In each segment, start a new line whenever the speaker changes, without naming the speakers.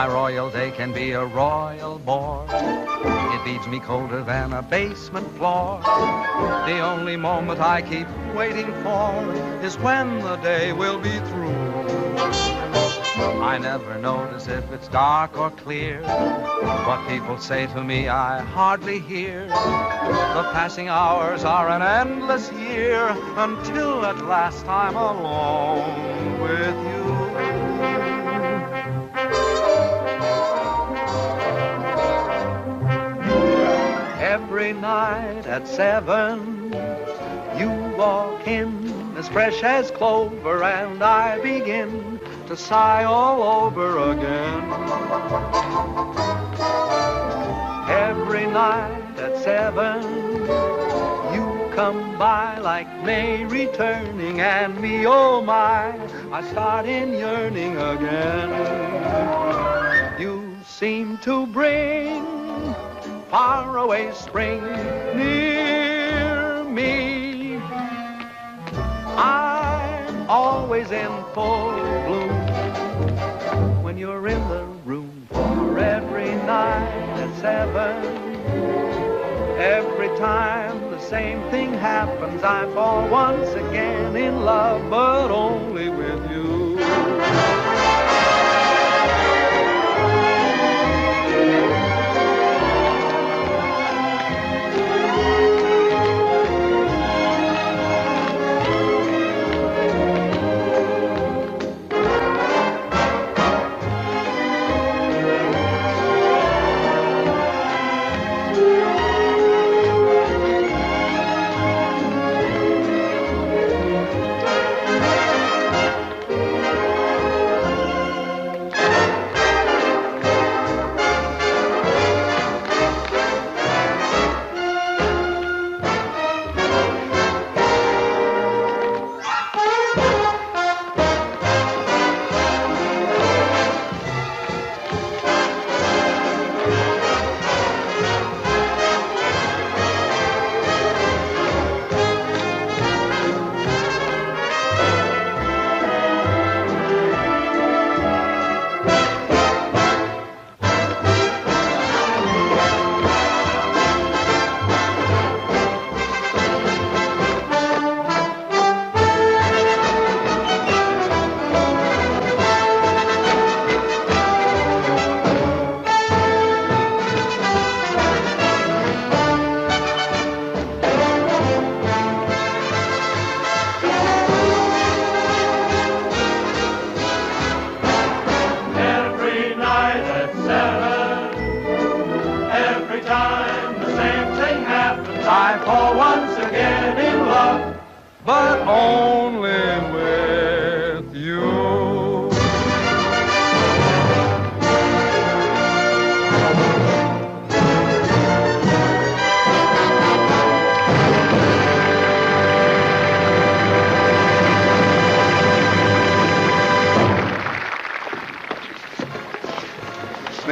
My royal day can be a royal bore. It beats me colder than a basement floor. The only moment I keep waiting for is when the day will be through. I never notice if it's dark or clear. What people say to me I hardly hear. The passing hours are an endless year until at last I'm alone with you. Every night at 7, you walk in as fresh as clover, and I begin to sigh all over again. Every night at 7, you come by like May returning, and me, oh my, I start in yearning again. You seem to bring far away spring near me. I'm always in full bloom when you're in the room. For every night at 7, every time the same thing happens, I fall once again in love, but only with you.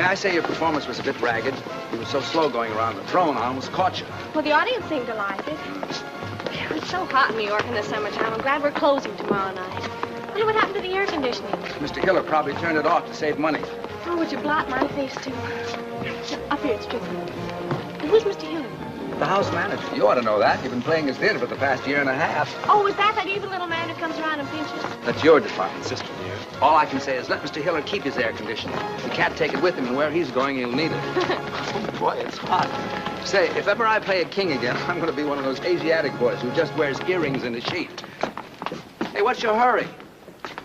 I say your performance was a bit ragged. You were so slow going around the throne, I almost caught you.
Well, the audience seemed to like it. It's so hot in New York in the summertime. I'm glad we're closing tomorrow night. I wonder what happened to the air conditioning.
Mr. Hiller probably turned it off to save money.
Oh, would you blot my face, too? Up here, it's tricky. And who's Mr. Hiller?
The house manager. You ought to know that. You've been playing his theater for the past year and a half.
Oh, is that evil little man who comes around and pinches?
That's your department, sister dear. All I can say is let Mr. Hiller keep his air conditioning. He can't take it with him, and where he's going, he'll need it. Oh, boy, it's hot. Say, if ever I play a king again, I'm going to be one of those Asiatic boys who just wears earrings and a sheet. Hey, what's your hurry?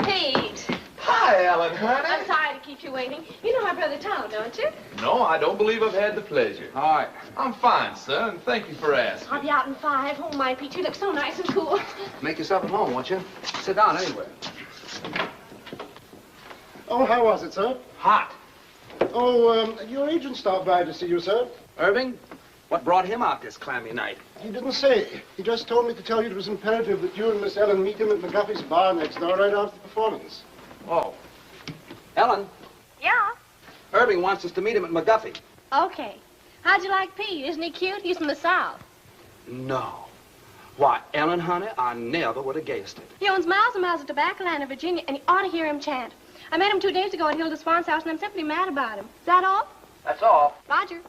Pete.
Hi, Ellen, honey.
I'm sorry to keep you waiting. You know my brother Tom, don't you?
No, I don't believe I've had the pleasure.
All right.
I'm fine, sir, and thank you for asking.
I'll be out in 5. Oh, my, Pete, you look so nice and cool.
Make yourself at home, won't you? Sit down anywhere.
Oh, how was it, sir?
Hot.
Oh, your agent stopped by to see you, sir.
Irving? What brought him out this clammy night?
He didn't say. He just told me to tell you it was imperative that you and Miss Ellen meet him at McGuffey's bar next door right after the performance.
Oh. Ellen?
Yeah?
Irving wants us to meet him at McGuffey.
Okay. How'd you like Pete? Isn't he cute? He's from the South.
No. Why, Ellen, honey, I never would have guessed it.
He owns miles and miles of tobacco land in Virginia, and you ought to hear him chant. I met him 2 days ago at Hilda Swan's house, and I'm simply mad about him. Is that all?
That's all.
Roger.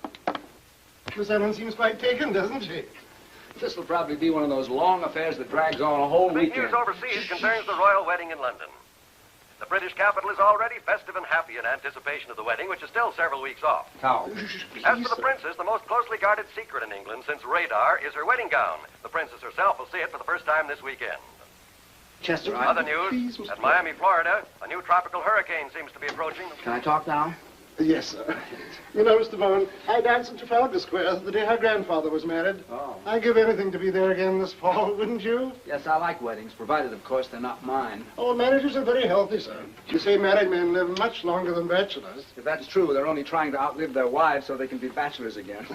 Miss Ellen seems quite taken, doesn't she?
This will probably be one of those long affairs that drags on a whole
Big
weekend.
news overseas concerns the royal wedding in London. The British capital is already festive and happy in anticipation of the wedding, which is still several weeks off.
Powell.
As for the princess, the most closely guarded secret in England since radar is her wedding gown. The princess herself will see it for the first time this weekend.
Chester,
Other news, at Miami, Florida, a new tropical hurricane seems to be approaching.
Can I talk now?
Yes, sir. You know, Mr. Bowen, I danced in Trafalgar Square the day her grandfather was married.
Oh.
I'd give anything to be there again this fall, wouldn't you?
Yes, I like weddings, provided, of course, they're not mine.
Oh, marriages are very healthy, sir. You say married men live much longer than bachelors.
If that's true, they're only trying to outlive their wives so they can be bachelors again.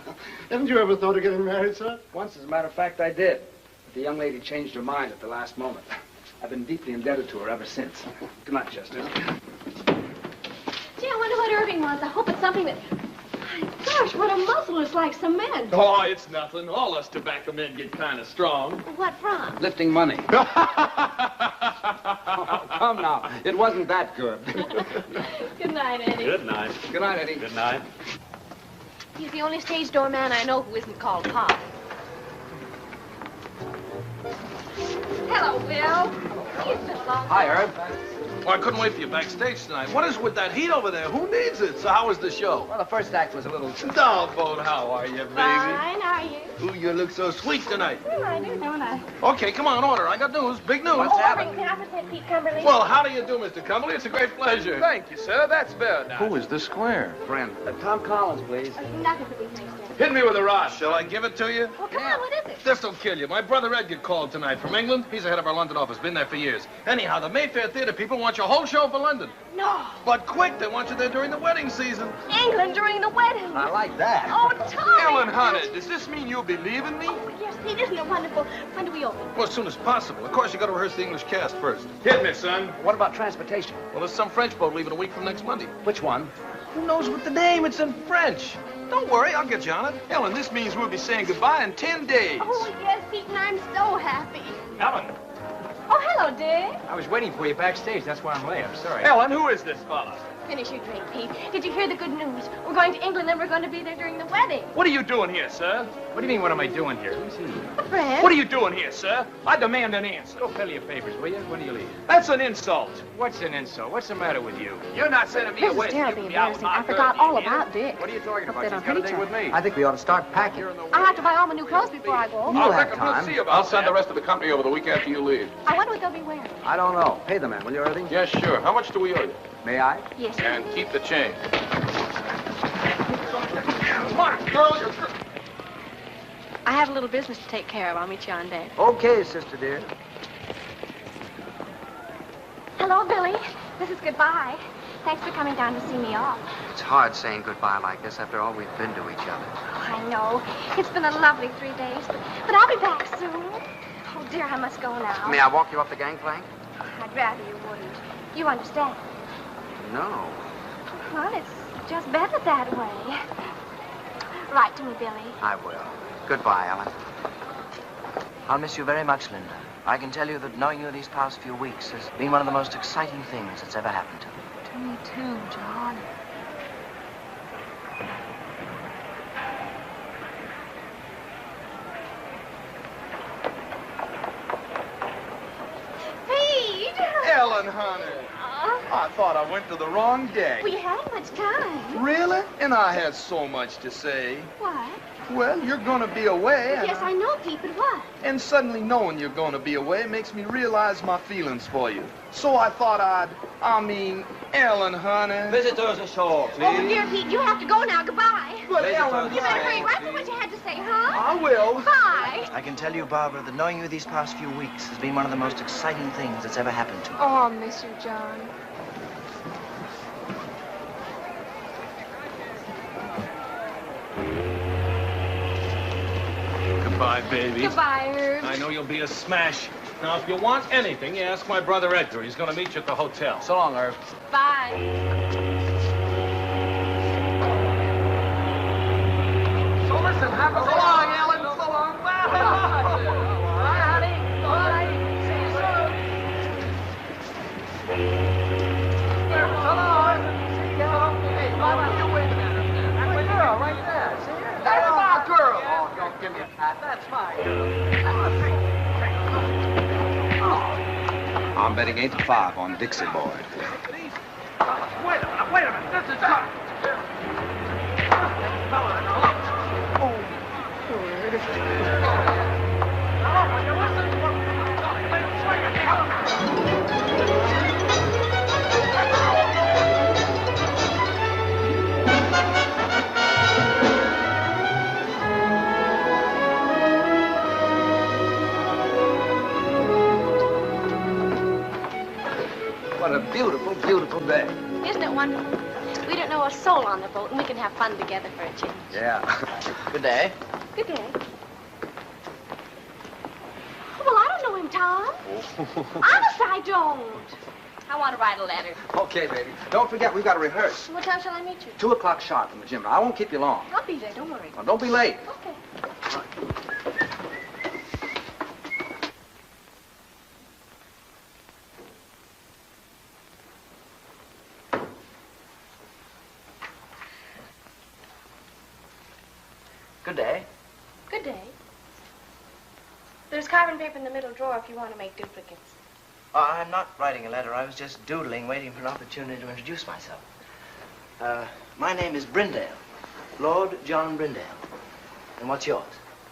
Haven't you ever thought of getting married, sir?
Once, as a matter of fact, I did. But the young lady changed her mind at the last moment. I've been deeply indebted to her ever since. Good night, Chester.
Gee, I wonder what Irving wants. I hope it's something that... My gosh, what a muscle. It's like cement.
Oh, it's nothing. All us tobacco men get kind of strong.
What from?
Lifting money. Oh, come now. It wasn't that good.
Good night, Eddie.
Good night.
Good night, Eddie.
Good night.
He's the only stage door man I know who isn't called Pop. Hello, Will. It's been a long time.
Hi, Herb.
Oh, I couldn't wait for you backstage tonight. What is with that heat over there? Who needs it? So how was the show?
Well, the first act was a little...
Lawford, how are you, baby?
Fine, are you?
Ooh, you look so sweet tonight.
Well, I do, don't I?
Okay, come on, order. I got news. Big news.
What's happening?
Irving, can I present Pete Cumberly?
Well, how do you do, Mr. Cumberly? It's a great pleasure. Thank you, sir. That's fair now.
Who is the square?
Friend. Tom Collins, please.
Nothing to be thankful.
Hit me with a rod. Shall I give it to you?
Well, come on, what is it?
This'll kill you. My brother Edgar called tonight from England. He's the head of our London office. Been there for years. Anyhow, the Mayfair Theatre people want your whole show for London.
No.
But quick, they want you there during the wedding season.
England during the wedding.
I like that.
Oh, Tommy.
Ellen, honey, does this mean you'll be leaving me?
Oh, yes, Pete, isn't it wonderful? When do we open?
Well, as soon as possible. Of course, you got to rehearse the English cast first.
Hit me, son.
What about transportation?
Well, there's some French boat leaving a week from next Monday.
Which one?
Who knows what the name? It's in French. Don't worry, I'll get you on it.
Ellen, this means we'll be saying goodbye in 10 days.
Oh, yes, Pete, and I'm so happy.
Ellen.
Oh, hello, Dick.
I was waiting for you backstage. That's why I'm late. I'm sorry.
Ellen, who is this fella?
Finish your drink, Pete. Did you hear the good news? We're going to England and we're going to be there during the wedding.
What are you doing here, sir?
What do you mean, what am I doing here? Who's he?
A friend.
What are you doing here, sir? I demand an answer.
Go fill your papers, will you? When do you leave?
That's an insult.
What's an insult? What's the matter with you?
You're not sending me
This
away.
is
so you
terribly
can be out with
embarrassing.
my
I forgot
girl,
all
you hear?
about Dick.
What are you talking
Hope
about?
they
She's
don't
got a
hate
date
each
with
other.
me. I think we ought to start packing.
I'll have to buy all my new clothes before I go.
You'll have
reckon
time.
we'll see about
I'll send
that.
the rest of the company over the week after you leave.
I wonder what they'll be wearing.
I don't know. Pay the man, will you, Irving?
Yes, sure. How much do we owe you?
May I?
Yes.
And keep the change.
Come on, girl. You're...
I have a little business to take care of. I'll meet you on deck.
Okay, sister dear.
Hello, Billy. This is goodbye. Thanks for coming down to see me off.
It's hard saying goodbye like this after all we've been to each other.
I know. It's been a lovely 3 days, but I'll be back soon. Oh, dear, I must go now.
May I walk you up the gangplank?
I'd rather you wouldn't. You understand?
No.
Well, it's just better that way. Write to me, Billy.
I will. Goodbye, Ellen. I'll miss you very much, Linda. I can tell you that knowing you these past few weeks has been one of the most exciting things that's ever happened to me.
To me, too, John. Pete!
Ellen, honey. I thought I went to the wrong deck.
We hadn't much time.
Really? And I had so much to say.
What?
Well, you're going to be away.
Yes, I know, Pete, but what?
And suddenly knowing you're going to be away makes me realize my feelings for you. So I thought Ellen, honey.
Visitors ashore, please.
Oh, dear Pete, you have to go now. Goodbye.
But Ellen,
You better hurry. Write me what you had to say, huh?
I will.
Bye.
I can tell you, Barbara, that knowing you these past few weeks has been one of the most exciting things that's ever happened to me.
Oh, I'll miss you, John.
Goodbye, baby.
Goodbye, Herb.
I know you'll be a smash. Now, if you want anything, you ask my brother Edgar. He's going to meet you at the hotel.
So long, Irv.
Bye.
So listen, have a... So long, Ellen. So long. Bye, honey. Bye. See you soon.
I'm betting 8-5 on Dixie Boy.
Wait a minute. This is not...
What a beautiful, beautiful day.
Isn't it wonderful? We don't know a soul on the boat, and we can have fun together for a change.
Yeah.
Good day.
Good day. Oh, well, I don't know him, Tom. Honest, I don't. I want to write a letter.
Okay, baby. Don't forget, we've got to rehearse.
What time shall I meet you?
2 o'clock sharp in the gym. Now, I won't keep you long.
I'll be there, don't worry.
Well, don't be late.
Okay.
Good day.
Good day. There's carbon paper in the middle drawer if you want to make duplicates.
Oh, I'm not writing a letter. I was just doodling, waiting for an opportunity to introduce myself. My name is Brindale. Lord John Brindale. And what's yours?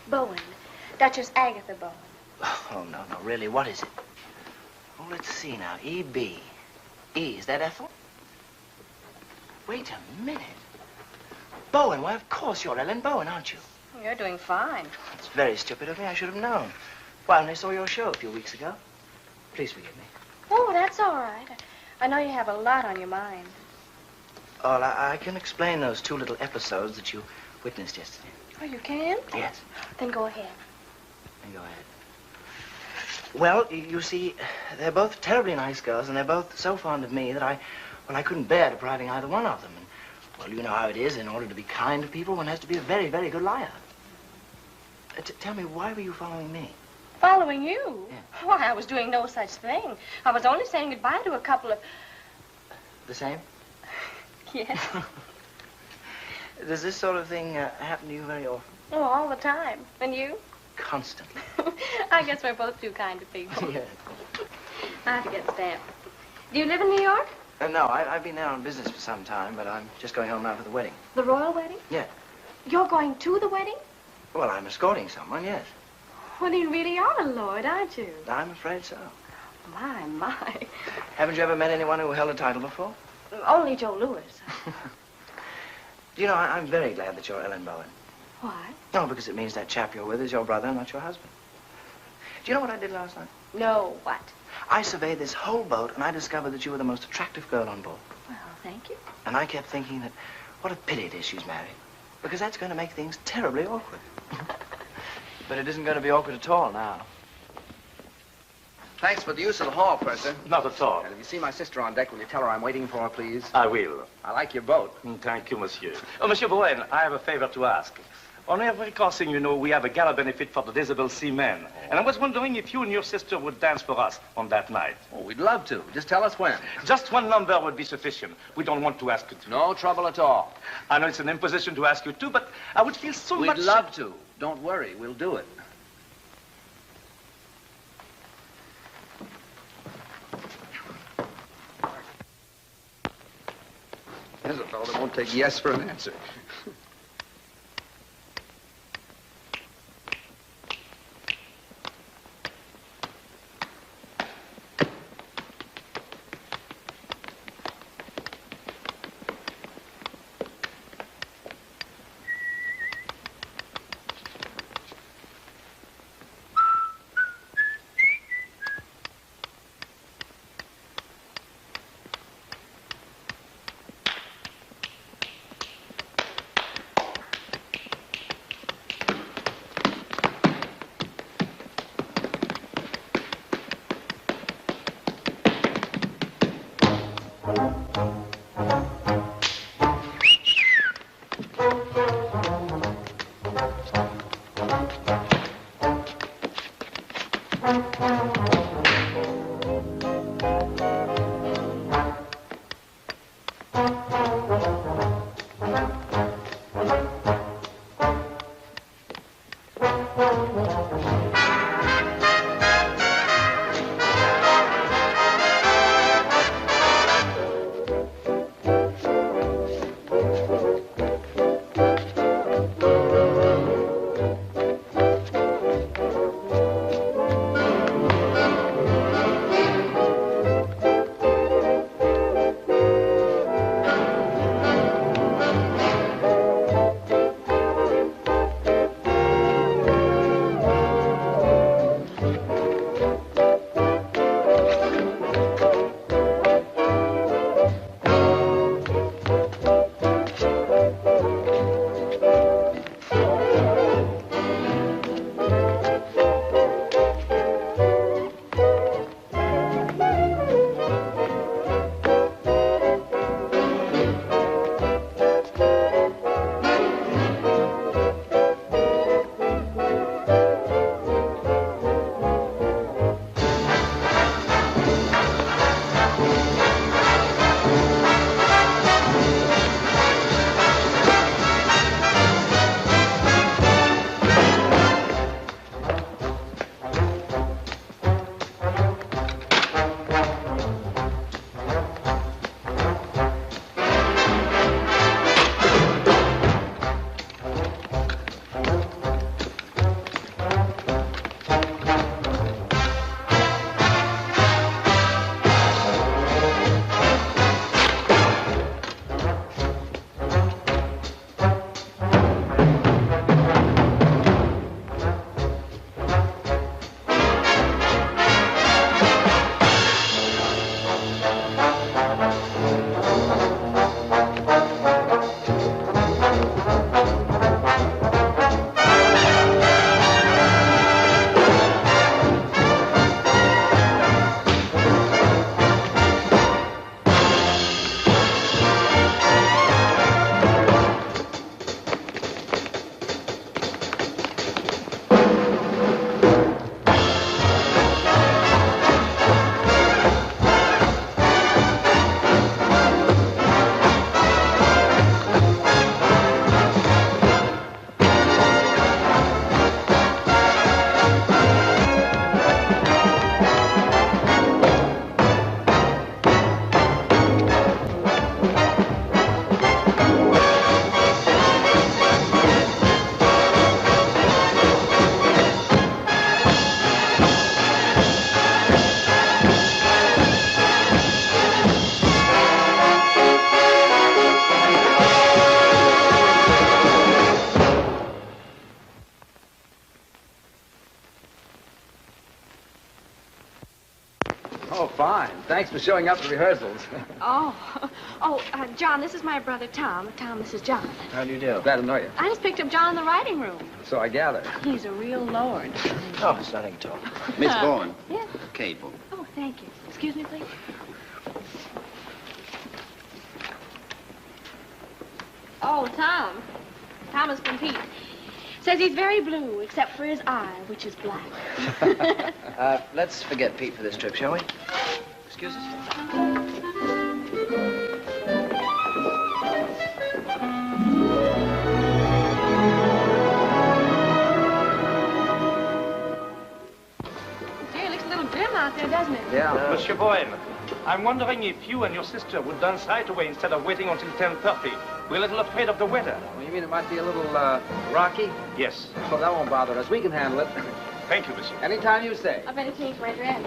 Bowen. Duchess Agatha Bowen.
Oh, no, really, what is it? Oh, let's see now. E.B. E, is that Ethel? Wait a minute. Bowen, why, of course you're Ellen Bowen, aren't you?
You're doing fine.
It's very stupid of me. I should have known. Well, when I saw your show a few weeks ago. Please forgive me.
Oh, that's all right. I know you have a lot on your mind.
Oh, I can explain those 2 little episodes that you witnessed yesterday.
Oh, you can?
Yes.
Then go ahead.
Then go ahead. Well, you see, they're both terribly nice girls, and they're both so fond of me that I couldn't bear depriving either one of them. And, well, you know how it is. In order to be kind to people, one has to be a very, very good liar. Tell me, why were you following me?
Following you?
Yeah.
Why, I was doing no such thing. I was only saying goodbye to a couple of...
The same?
Yes.
Does this sort of thing happen to you very often?
Oh, all the time. And you?
Constantly.
I guess we're both too kind to people.
Yes.
I have to get stamped. Do you live in New York?
No, I've been there on business for some time, but I'm just going home now for the wedding.
The royal wedding?
Yeah.
You're going to the wedding?
Well, I'm escorting someone, yes.
Well, you really are a lord, aren't you?
I'm afraid so.
My.
Haven't you ever met anyone who held a title before?
Only Joe Louis.
You know, I'm very glad that you're Ellen Bowen.
Why?
No, because it means that chap you're with is your brother, not your husband. Do you know what I did last night?
No, what?
I surveyed this whole boat, and I discovered that you were the most attractive girl on board.
Well, thank you.
And I kept thinking that what a pity it is she's married, because that's going to make things terribly awkward. But it isn't going to be awkward at all now.
Thanks for the use of the hall, Purser.
Not at all.
And if you see my sister on deck, will you tell her I'm waiting for her, please?
I will.
I like your boat.
Thank you, monsieur. Oh, Monsieur Bowen, I have a favor to ask. On every crossing, you know, we have a gala benefit for the disabled seamen. And I was wondering if you and your sister would dance for us on that night.
Oh, we'd love to. Just tell us when.
Just one number would be sufficient. We don't want to ask you to.
No trouble at all.
I know it's an imposition to ask you to, but I would feel so much...
We'd love to. Don't worry. We'll do it. There's a fellow that won't take yes for an answer. Oh, fine. Thanks for showing up at rehearsals.
John, this is my brother Tom. Tom, this is John.
How do you do? Glad to know you.
I just picked up John in the writing room.
So I gather.
He's a real lord.
Oh, it's nothing at all.
Miss Bowen.
Yeah?
Cable.
Oh, thank you. Excuse me, please. Oh, Tom. Thomas from Pete. Says he's very blue, except for his eye, which is black.
Let's forget Pete for this trip, shall we? Excuse us?
Gee, it looks a little grim out there, doesn't it?
Yeah.
Monsieur Bowen, I'm wondering if you and your sister would dance right away instead of waiting until 10:30. We're a little afraid of the weather.
Well, you mean it might be a little, rocky?
Yes.
Oh, that won't bother us. We can handle it.
Thank you, monsieur.
Anytime you say.
I better change my dress.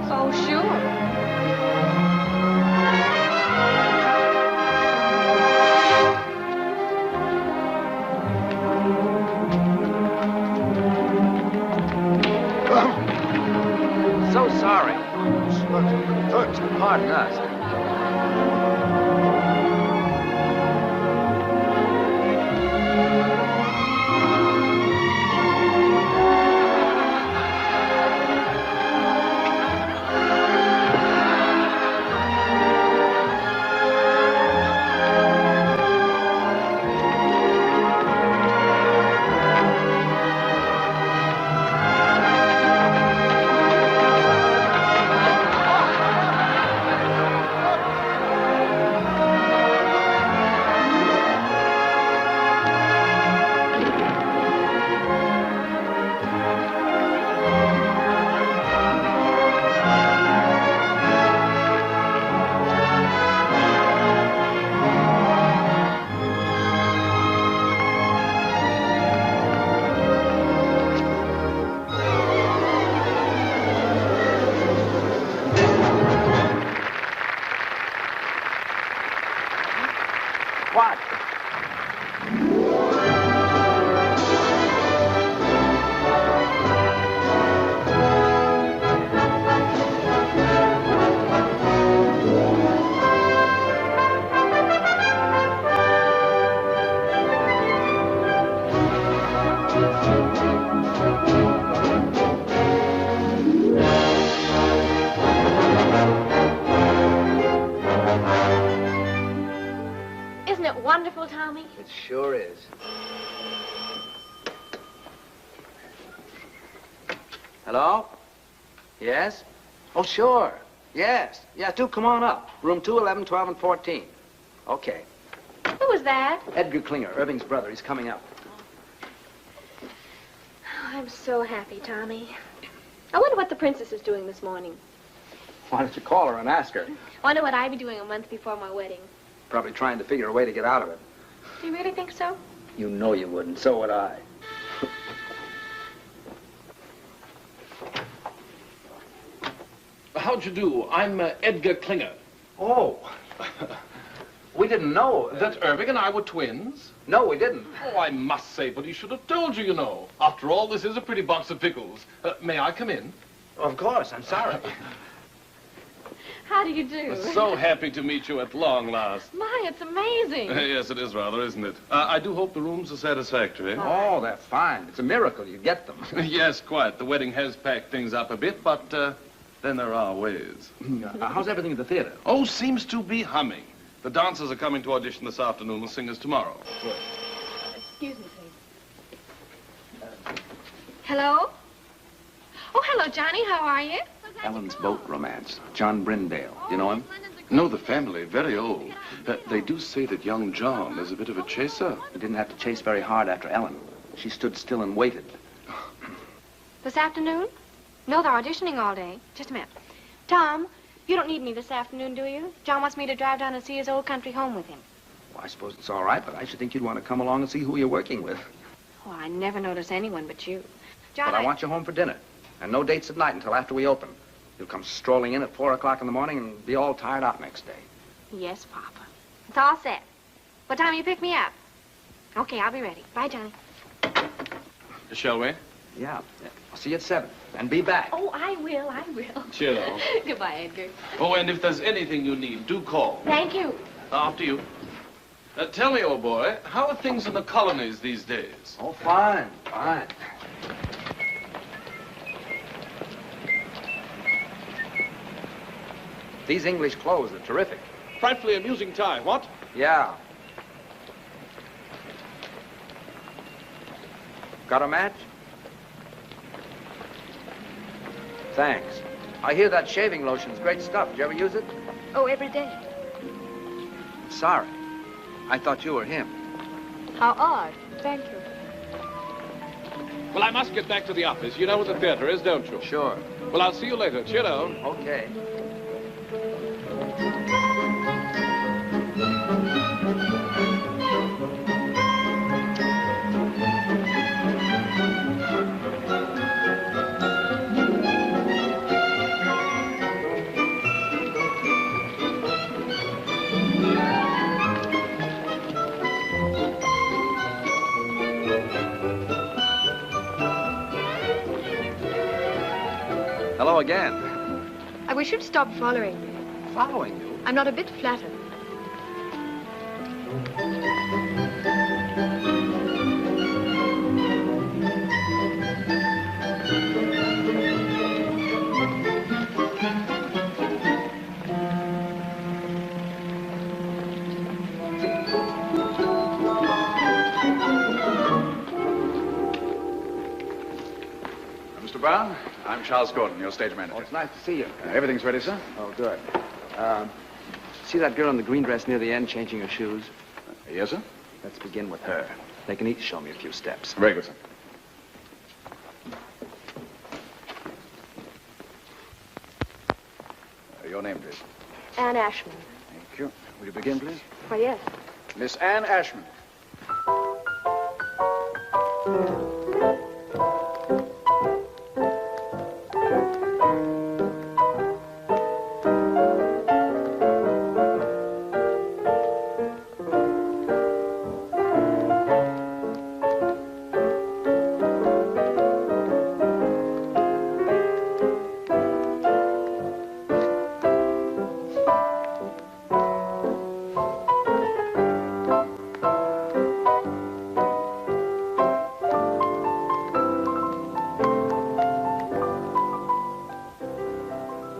Oh, sure.
So sorry. Pardon us.
that wonderful, Tommy?
It sure is. Hello? Yes? Oh, sure. Yes. Yeah, do come on up. Room 211, 12, and 14. Okay.
Who was that?
Edgar Klinger, Irving's brother. He's coming up.
Oh, I'm so happy, Tommy. I wonder what the princess is doing this morning.
Why don't you call her and ask her?
Wonder what I'd be doing a month before my wedding.
Probably trying to figure a way to get out of it.
Do you really think so?
You know you wouldn't. So would I.
How'd you do? I'm Edgar Klinger.
Oh. We didn't know.
That Irving and I were twins?
No, we didn't.
Oh, I must say, but he should have told you, you know. After all, this is a pretty box of pickles. May I come in?
Of course. I'm sorry.
How do you do?
So happy to meet you at long last.
My, it's amazing.
Yes, it is rather, isn't it? I do hope the rooms are satisfactory.
Oh, they're fine. It's a miracle you get them.
Yes, quite. The wedding has packed things up a bit, but then there are ways.
How's everything at the theater?
Oh, seems to be humming. The dancers are coming to audition this afternoon, the singers tomorrow.
Good.
Excuse me, please. Hello? Oh, hello, Johnny. How are you?
Ellen's boat romance. John Brindale. You know him?
No, the family, very old. They do say that young John is a bit of a chaser.
He didn't have to chase very hard after Ellen. She stood still and waited.
This afternoon? No, they're auditioning all day. Just a minute. Tom, you don't need me this afternoon, do you? John wants me to drive down and see his old country home with him.
Well, I suppose it's all right, but I should think you'd want to come along and see who you're working with.
Oh, I never notice anyone but you. John,
But I want you home for dinner. And no dates at night until after we open. You'll come strolling in at 4 o'clock in the morning and be all tired out next day.
Yes, Papa. It's all set. What time you pick me up? Okay, I'll be ready. Bye, Johnny.
Shall we?
Yeah. I'll see you at 7. And be back.
Oh, I will. I will.
Cheerio.
Goodbye, Edgar.
Oh, and if there's anything you need, do call.
Thank you.
After you. Tell me, old boy, how are things in the colonies these days?
Oh, fine. Fine. These English clothes are terrific.
Frightfully amusing tie, what?
Yeah. Got a match? Thanks. I hear that shaving lotion's great stuff. Did you ever use it?
Oh, every day.
Sorry. I thought you were him.
How odd. Thank you.
Well, I must get back to the office. You know where the theater is, don't you?
Sure.
Well, I'll see you later. Cheerio.
Okay. Hello again.
I wish you'd stop following me.
Following you?
I'm not a bit flattered.
Mr. Brown, I'm Charles Gordon, your stage manager.
Oh, it's nice to see you.
Everything's ready, sir?
Oh, good. See that girl in the green dress near the end changing her shoes?
Yes, sir?
Let's begin with her. They can each show me a few steps.
Very good, sir. Your name, please.
Anne Ashmond.
Thank you. Will you begin, please?
Why, yes.
Miss Anne Ashmond.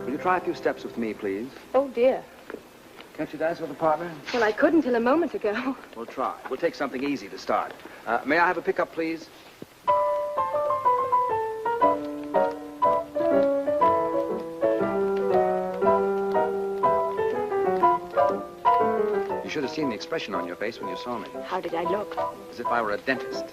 Will you try a few steps with me, please?
Oh, dear.
Can't you dance with a partner?
Well, I couldn't till a moment ago.
We'll try. We'll take something easy to start. May I have a pickup, please? You should have seen the expression on your face when you saw me.
How did I look?
As if I were a dentist.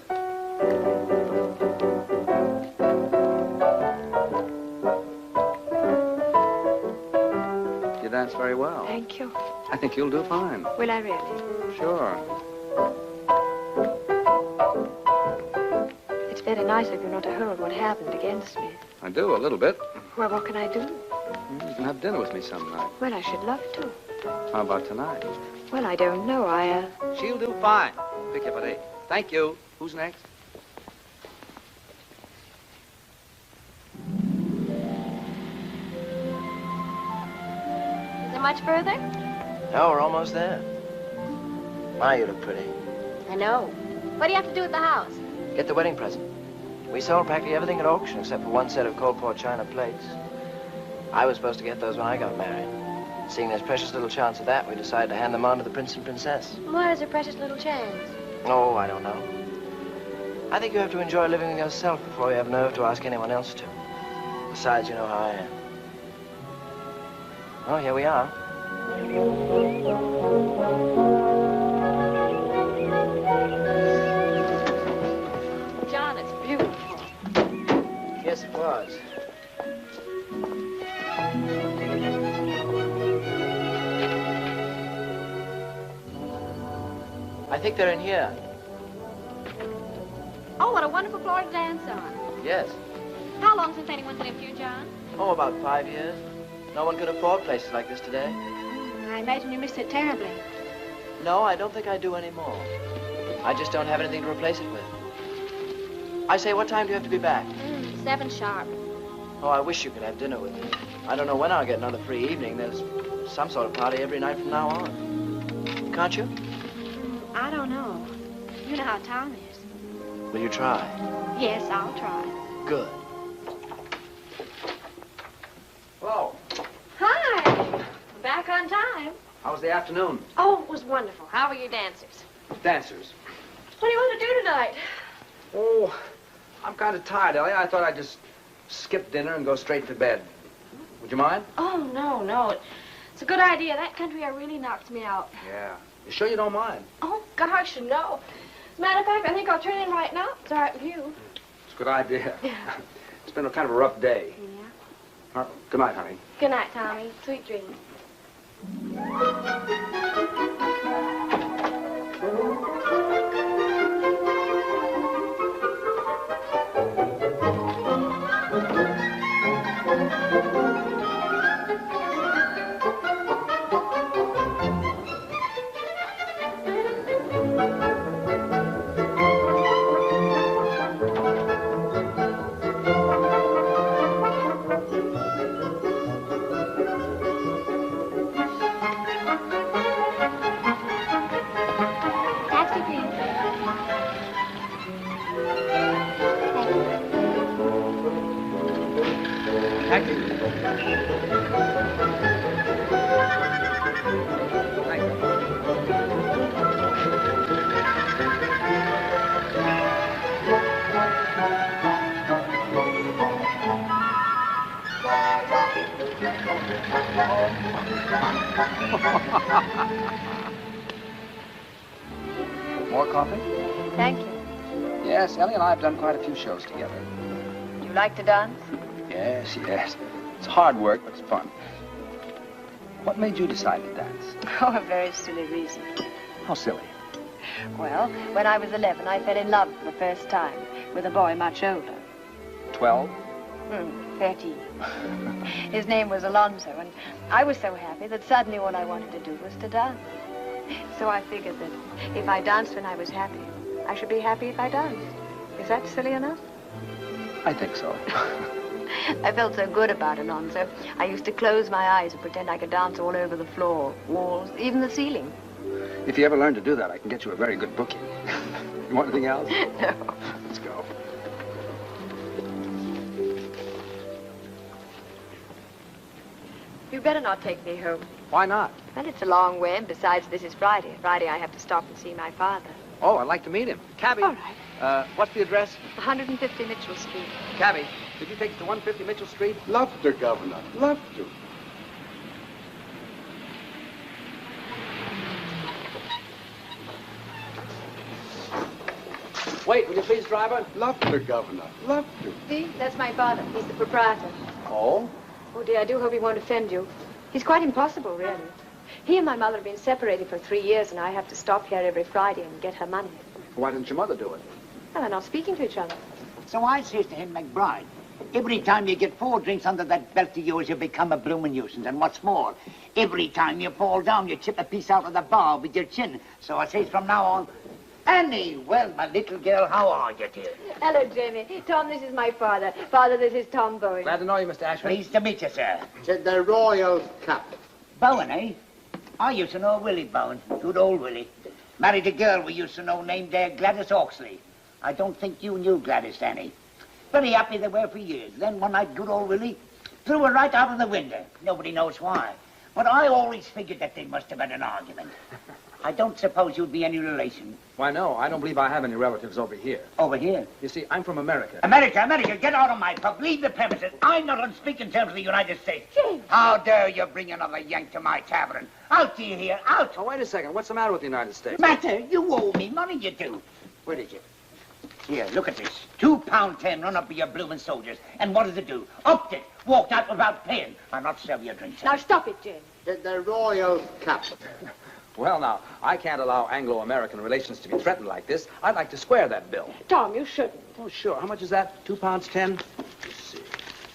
You dance very well.
Thank you.
I think you'll do fine.
Will I really?
Sure.
It's very nice of you not to hold what happened against me.
I do, a little bit.
Well, what can I do?
You can have dinner with me some night.
Well, I should love to.
How about tonight?
Well, I don't know.
She'll do fine. Pick you up at 8. Thank you. Who's next?
Is it much further?
No, we're almost there. My, you look pretty.
I know. What do you have to do at the house?
Get the wedding present. We sold practically everything at auction except for one set of cold port china plates. I was supposed to get those when I got married. Seeing there's precious little chance of that, we decided to hand them on to the prince and princess.
Why is there precious little chance?
Oh, I don't know. I think you have to enjoy living with yourself before you have nerve to ask anyone else to. Besides, you know how I am. Oh, here we are.
John, it's beautiful.
Yes, it was. I think they're in here.
Oh, what a wonderful floor to dance on.
Yes.
How long since anyone's lived here, John?
Oh, about 5 years. No one could afford places like this today.
I imagine you missed it terribly.
No, I don't think I do anymore. I just don't have anything to replace it with. I say, what time do you have to be back?
7 sharp.
Oh, I wish you could have dinner with me. I don't know when I'll get another free evening. There's some sort of party every night from now on. Can't you?
I don't know. You know how Tom is.
Will you try?
Yes, I'll try.
Good.
Hello.
Hi. Back on time.
How was the afternoon?
Oh, it was wonderful. How were your dancers?
Dancers.
What do you want to do tonight?
Oh, I'm kind of tired, Ellie. I thought I'd just skip dinner and go straight to bed. Would you mind?
Oh, no. It's a good idea. That country air really knocks me out.
Yeah. You sure you don't mind?
Oh, gosh, no. As a matter of fact, I think I'll turn in right now. It's all right with you.
It's a good idea.
Yeah.
It's been a kind of a rough day.
Yeah.
Good night, honey.
Good night, Tommy. Sweet dreams.
More coffee?
Thank you.
Yes, Ellie and I have done quite a few shows together.
Do you like to dance?
Yes. It's hard work, but it's fun. What made you decide to dance?
Oh, a very silly reason.
How silly.
Well, when I was 11, I fell in love for the first time with a boy much older.
12?
13. His name was Alonzo, and I was so happy that suddenly all I wanted to do was to dance. So I figured that if I danced when I was happy, I should be happy if I danced. Is that silly enough?
I think so.
I felt so good about Alonzo. I used to close my eyes and pretend I could dance all over the floor, walls, even the ceiling.
If you ever learn to do that, I can get you a very good booking. You want anything else?
No.
Let's go.
You better not take me home.
Why not?
Well, it's a long way, and besides, this is Friday. Friday, I have to stop and see my father.
Oh, I'd like to meet him. Cabby.
All right.
What's the address?
150 Mitchell Street.
Cabby, could you take us to 150 Mitchell Street?
Love to, Governor. Love to.
Wait, will you please, driver?
Love to, Governor. Love to.
See, that's my father. He's the proprietor.
Oh?
Oh, dear, I do hope he won't offend you. He's quite impossible, really. He and my mother have been separated for 3 years, and I have to stop here every Friday and get her money.
Why didn't your mother do it?
Well, they're not speaking to each other.
So I says to him, McBride, every time you get 4 drinks under that belt of yours, you become a bloomin' nuisance. And what's more, every time you fall down, you chip a piece out of the bar with your chin. So I says from now on, Annie, well, my little girl, how are you, dear?
Hello, Jamie. Tom, this is my father. Father, this is Tom Bowen.
Glad to know you, Mr. Ashmond.
Pleased to meet you, sir.
Said the royal cap.
Bowen, eh? I used to know Willie Bowen. Good old Willie. Married a girl we used to know named Gladys Oxley. I don't think you knew Gladys, Annie. Very happy they were for years. Then one night, good old Willie threw her right out of the window. Nobody knows why. But I always figured that they must have had an argument. I don't suppose you'd be any relation.
Why, no. I don't believe I have any relatives over here.
Over here?
You see, I'm from America.
America, get out of my pub. Leave the premises. I'm not on speaking terms with the United States.
James.
How dare you bring another Yank to my tavern? Out, you here, out.
Oh, wait a second. What's the matter with the United States?
Matter? You owe me money, you do. Where is it? Here, look at this. £2.10 run up with your bloomin' soldiers. And what does it do? Upped it. Walked out without paying. I'll not sell you a drink, sir.
Now, stop it, James.
Said the royal cap.
Well, now, I can't allow Anglo-American relations to be threatened like this. I'd like to square that bill.
Tom, you shouldn't.
Oh, sure. How much is that? £2.10? Let's see.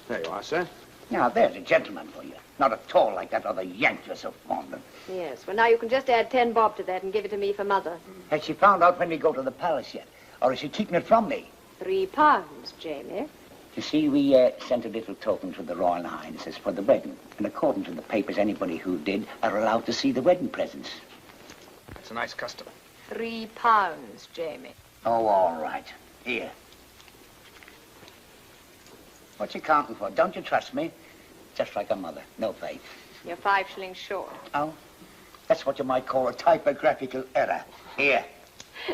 There you are, sir.
Now, there's a gentleman for you. Not at all like that other Yank you're so fond of.
Yes, well, now you can just add 10 bob to that and give it to me for Mother.
Has she found out when we go to the palace yet? Or is she keeping it from me?
£3, Jamie.
You see, we sent a little token to the Royal Highnesses for the wedding. And according to the papers, anybody who did are allowed to see the wedding presents.
That's a nice custom.
£3, Jamie.
Oh, all right. Here. What you counting for? Don't you trust me? Just like a mother. No faith.
You're 5 shillings short.
Oh? That's what you might call a typographical error. Here.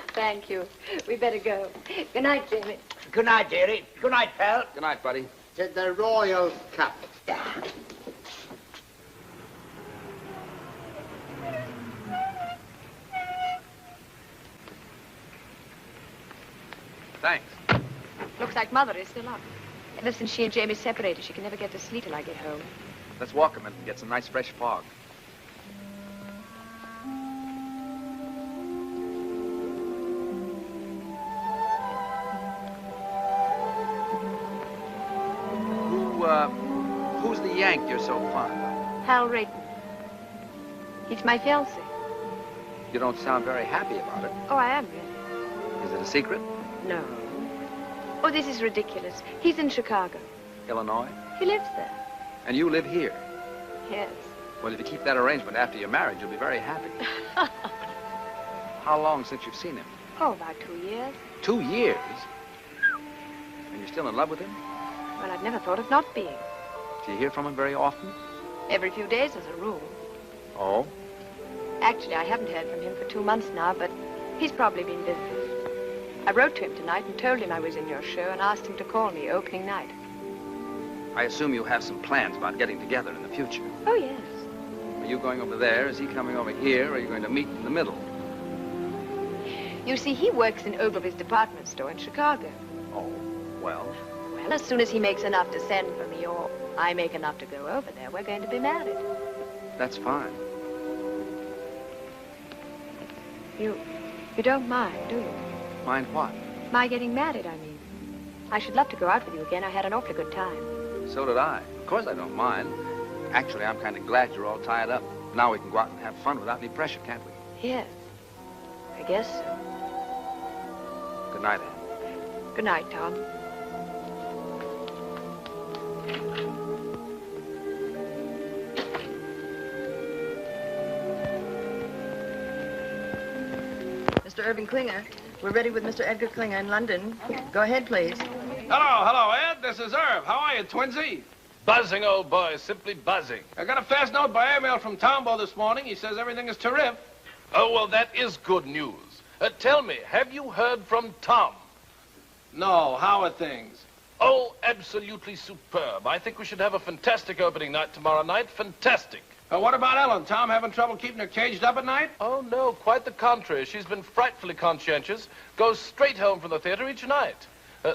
Thank you. We better go. Good night, Jamie.
Good night, dearie. Good night, pal.
Good night, buddy.
Said the royal cap.
Thanks.
Looks like Mother is still up. Ever since she and Jamie separated, she can never get to sleep till I get home.
Let's walk a minute and get some nice fresh fog. Who's the Yank you're so fond of?
Hal Rayton. He's my fiancé.
You don't sound very happy about it.
Oh, I am, really.
Is it a secret?
No. Oh, this is ridiculous. He's in Chicago.
Illinois?
He lives there.
And you live here?
Yes.
Well, if you keep that arrangement after your marriage, you'll be very happy. How long since you've seen him?
Oh, about 2 years.
2 years? And you're still in love with him?
Well, I've never thought of not being.
Do you hear from him very often?
Every few days as a rule.
Oh?
Actually, I haven't heard from him for 2 months now, but he's probably been busy. I wrote to him tonight and told him I was in your show and asked him to call me opening night.
I assume you have some plans about getting together in the future.
Oh, yes.
Are you going over there? Is he coming over here? Or are you going to meet in the middle?
You see, he works in Ogilvy's department store in Chicago.
Oh, well?
Well, as soon as he makes enough to send for me or I make enough to go over there, we're going to be married.
That's fine.
You don't mind, do you?
Mind what?
My getting married, I mean. I should love to go out with you again. I had an awfully good time.
So did I. Of course I don't mind. Actually, I'm kind of glad you're all tied up. Now we can go out and have fun without any pressure, can't we?
Yes. I guess so.
Good night, Anne.
Good night, Tom.
Mr. Irving Klinger. We're ready with Mr. Edgar Klinger in London. Go ahead, please.
Hello, Ed. This is Irv. How are you, twinsy? Buzzing, old boy, simply buzzing. I got a fast note by airmail from Tombo this morning. He says everything is terrific. Oh, well, that is good news. Tell me, have you heard from Tom? No, how are things? Oh, absolutely superb. I think we should have a fantastic opening night tomorrow night. Fantastic. What about Ellen? Tom having trouble keeping her caged up at night? Oh, no, quite the contrary. She's been frightfully conscientious. Goes straight home from the theater each night.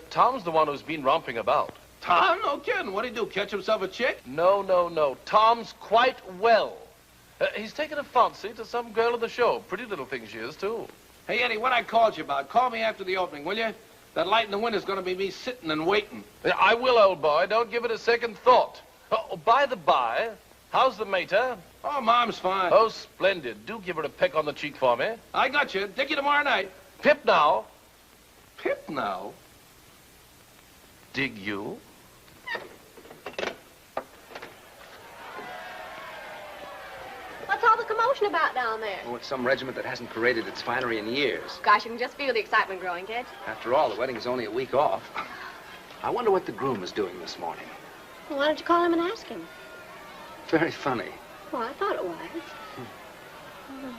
Tom's the one who's been romping about. Tom? No kidding. What'd he do, catch himself a chick? No, no, no. Tom's quite well. He's taken a fancy to some girl in the show. Pretty little thing she is, too. Hey, Eddie, what I called you about, call me after the opening, will you? That light in the window's going to be me sitting and waiting. I will, old boy. Don't give it a second thought. Oh, by the by, how's the mater? Oh, Mom's fine. Oh, splendid. Do give her a peck on the cheek for me. I got you. Dig you tomorrow night. Pip now. Pip now? Dig you?
What's all the commotion about down there?
Oh, it's some regiment that hasn't paraded its finery in years.
Gosh, you can just feel the excitement growing, can't you?
After all, the wedding's only a week off. I wonder what the groom is doing this morning.
Well, why don't you call him and ask him?
Very funny.
Well, I thought it was.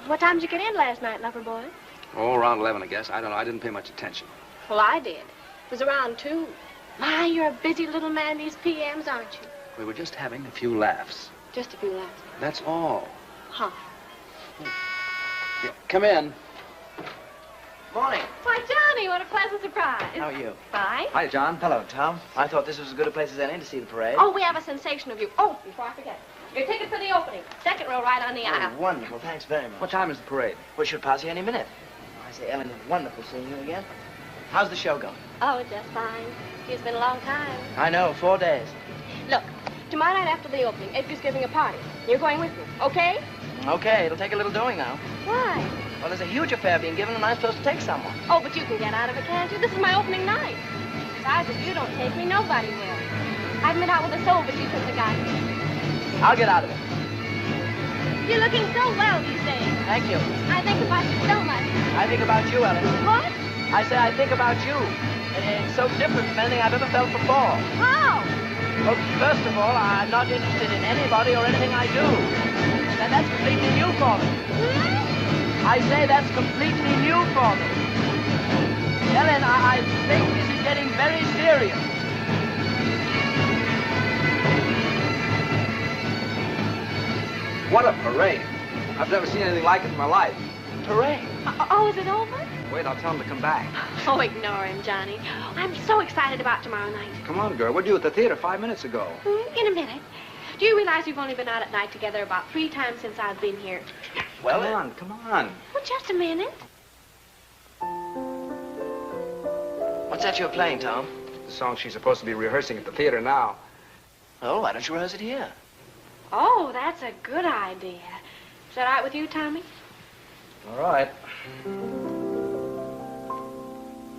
What time did you get in last night, lover boy?
Oh, around 11, I guess. I don't know. I didn't pay much attention.
Well, I did. It was around 2. My, you're a busy little man these PMs, aren't you?
We were just having a few laughs.
Just a few laughs.
That's all.
Huh.
Yeah, come in.
Morning.
Why, Johnny, what a pleasant surprise.
How are you?
Fine.
Hi, John.
Hello, Tom. I thought this was as good a place as any to see the parade.
Oh, we have a sensational view. Oh, before I forget. Your ticket for the opening. Second row right on the aisle.
Wonderful. Thanks very much.
What time is the parade?
We should pass you any minute. I say, Ellen, it's wonderful seeing you again. How's the show going?
Oh, just fine. It's been a long time.
I know, 4 days.
Look, tomorrow night after the opening, Edgar's giving a party. You're going with me, okay?
Okay, it'll take a little doing now.
Why?
Well, there's a huge affair being given, and I'm supposed to take someone.
Oh, but you can get out of it, can't you? This is my opening night. Besides, if you don't take me, nobody will. I've been out with a soul, but you couldn't have got me.
I'll get out of it.
You're looking so well these days.
Thank you.
I think about you so much.
I think about you, Ellen.
What?
I say I think about you. It's so different from anything I've ever felt before.
How?
Well, first of all, I'm not interested in anybody or anything I do. And that's completely new for me. I say that's completely new for me. Ellen, I think this is getting very serious.
What a parade. I've never seen anything like it in my life.
Parade?
Oh, is it over?
Wait, I'll tell him to come back.
Oh, ignore him, Johnny. I'm so excited about tomorrow night.
Come on, girl. We're due at the theater 5 minutes ago.
In a minute. Do you realize we've only been out at night together about 3 times since I've been here?
Well, come on.
Well, just a minute.
What's that you're playing, Tom?
The song she's supposed to be rehearsing at the theater now.
Oh, why don't you rehearse it here?
Oh, that's a good idea. Is that all right with you, Tommy?
All right.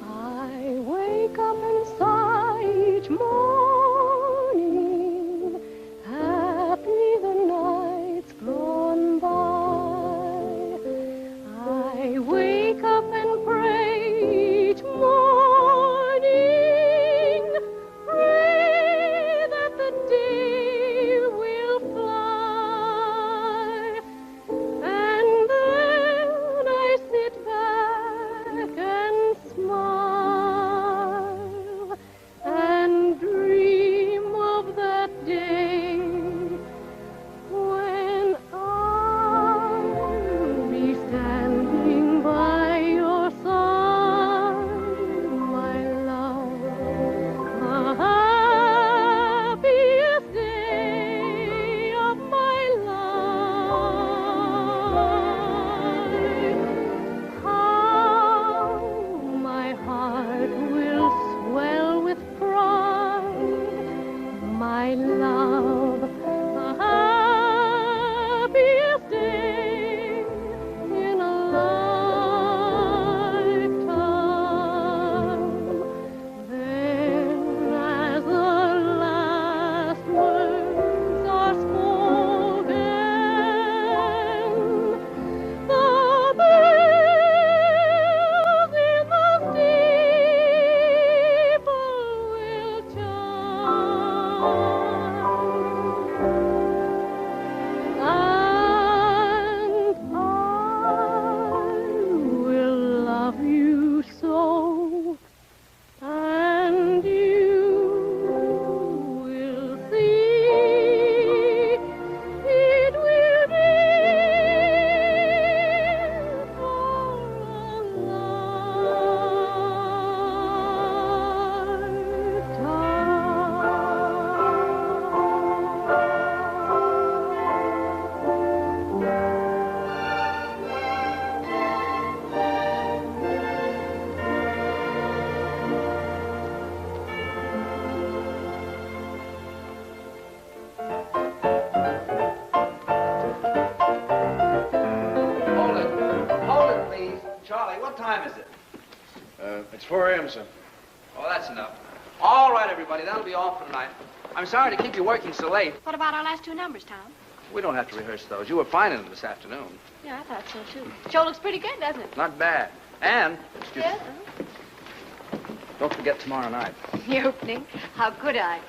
I wake up and sigh each morning, happy the night's gone by. I wake up and pray each morning, pray that the day will fly, and then I sit back and smile and dream.
What time is it?
It's 4 a.m., sir.
Oh, that's enough. All right, everybody, that'll be all for tonight. I'm sorry to keep you working so late.
What about our last two numbers, Tom?
We don't have to rehearse those. You were fine in them this afternoon.
Yeah, I thought so, too. Show looks pretty good, doesn't it?
Not bad. And,
Yes?
don't forget tomorrow night.
The opening? How could I?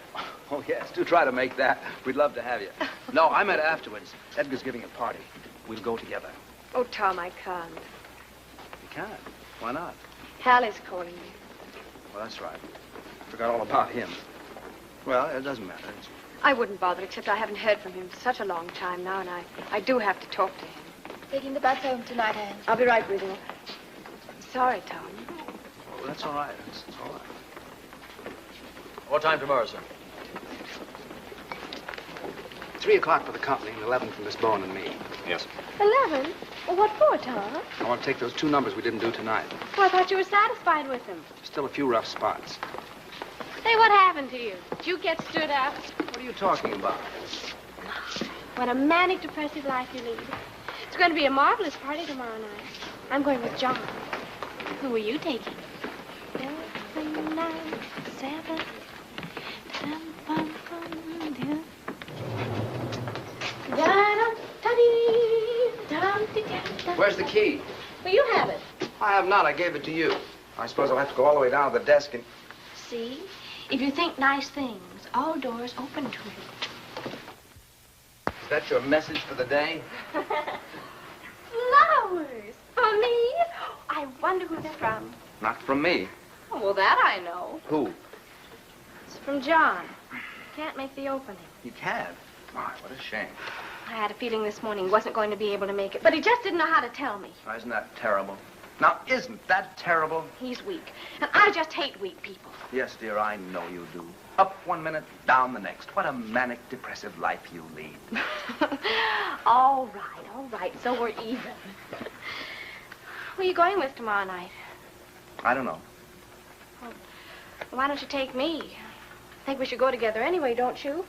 Oh, yes, do try to make that. We'd love to have you. No, I meant afterwards. Edgar's giving a party. We'll go together.
Oh, Tom, I can't.
You can't. Why not?
Hal is calling me.
Well, that's right. Forgot all about him. Well, it doesn't matter.
I wouldn't bother, except I haven't heard from him for such a long time now, and I do have to talk to him.
Taking the bus home tonight, Anne.
I'll be right with you. I'm sorry, Tom.
Oh, that's all right. That's all right.
What time tomorrow, sir?
3 o'clock for the company and 11 for Miss Bowen and me.
Yes.
11? Well, what for, Tom?
I want to take those 2 numbers we didn't do tonight.
Well, I thought you were satisfied with them.
Still a few rough spots.
Say, what happened to you? Did you get stood up?
What are you talking about?
What a manic, depressive life you lead. It's going to be a marvelous party tomorrow night. I'm going with John. Who are you taking? 7, 9, 7.
Where's the key?
Well, you have it.
I have not. I gave it to you. I suppose I'll have to go all the way down to the desk and...
See? If you think nice things, all doors open to you.
Is that your message for the day?
Flowers! For me? I wonder who they're from.
Not from me.
Oh, well, that I know.
Who?
It's from John. Can't make the opening.
You can't? My, what a shame.
I had a feeling this morning he wasn't going to be able to make it, but he just didn't know how to tell me.
Oh, isn't that terrible? Now, isn't that terrible?
He's weak, and I just hate weak people.
Yes, dear, I know you do. Up 1 minute, down the next. What a manic, depressive life you lead.
All right, so we're even. Who are you going with tomorrow night?
I don't know.
Well, why don't you take me? I think we should go together anyway, don't you?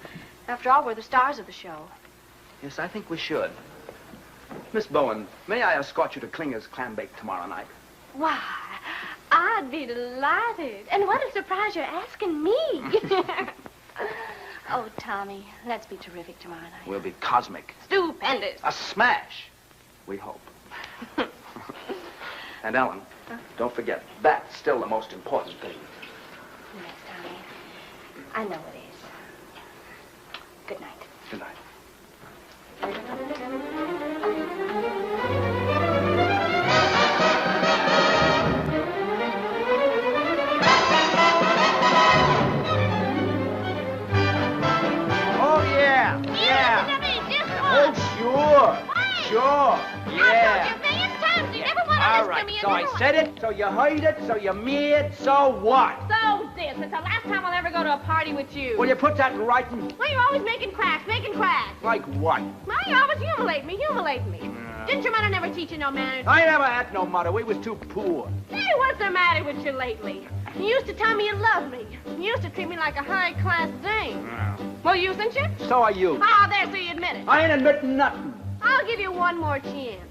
After all, we're the stars of the show.
Yes, I think we should. Miss Bowen, may I escort you to Klinger's clam bake tomorrow night?
Why, I'd be delighted. And what a surprise you're asking me. Oh, Tommy, let's be terrific tomorrow night.
We'll be cosmic.
Stupendous.
A smash, we hope. And Ellen, don't forget, that's still the most important thing.
Yes, Tommy. I know it is. Good night.
Good night.
Oh, yeah. Oh, sure. Yeah. All right, so I said it, so you heard it, so you made, so what?
So this. It's the last time I'll ever go to a party with you.
Will you put that in writing?
Well, you're always making cracks.
Like what?
Well, you always humiliate me. Didn't your mother never teach you no manners?
I never had no mother. We was too poor.
Hey, what's the matter with you lately? You used to tell me you loved me. You used to treat me like a high-class dame. Well, usen't you?
So are you.
Oh, there, so you admit it.
I ain't admitting nothing.
I'll give you one more chance.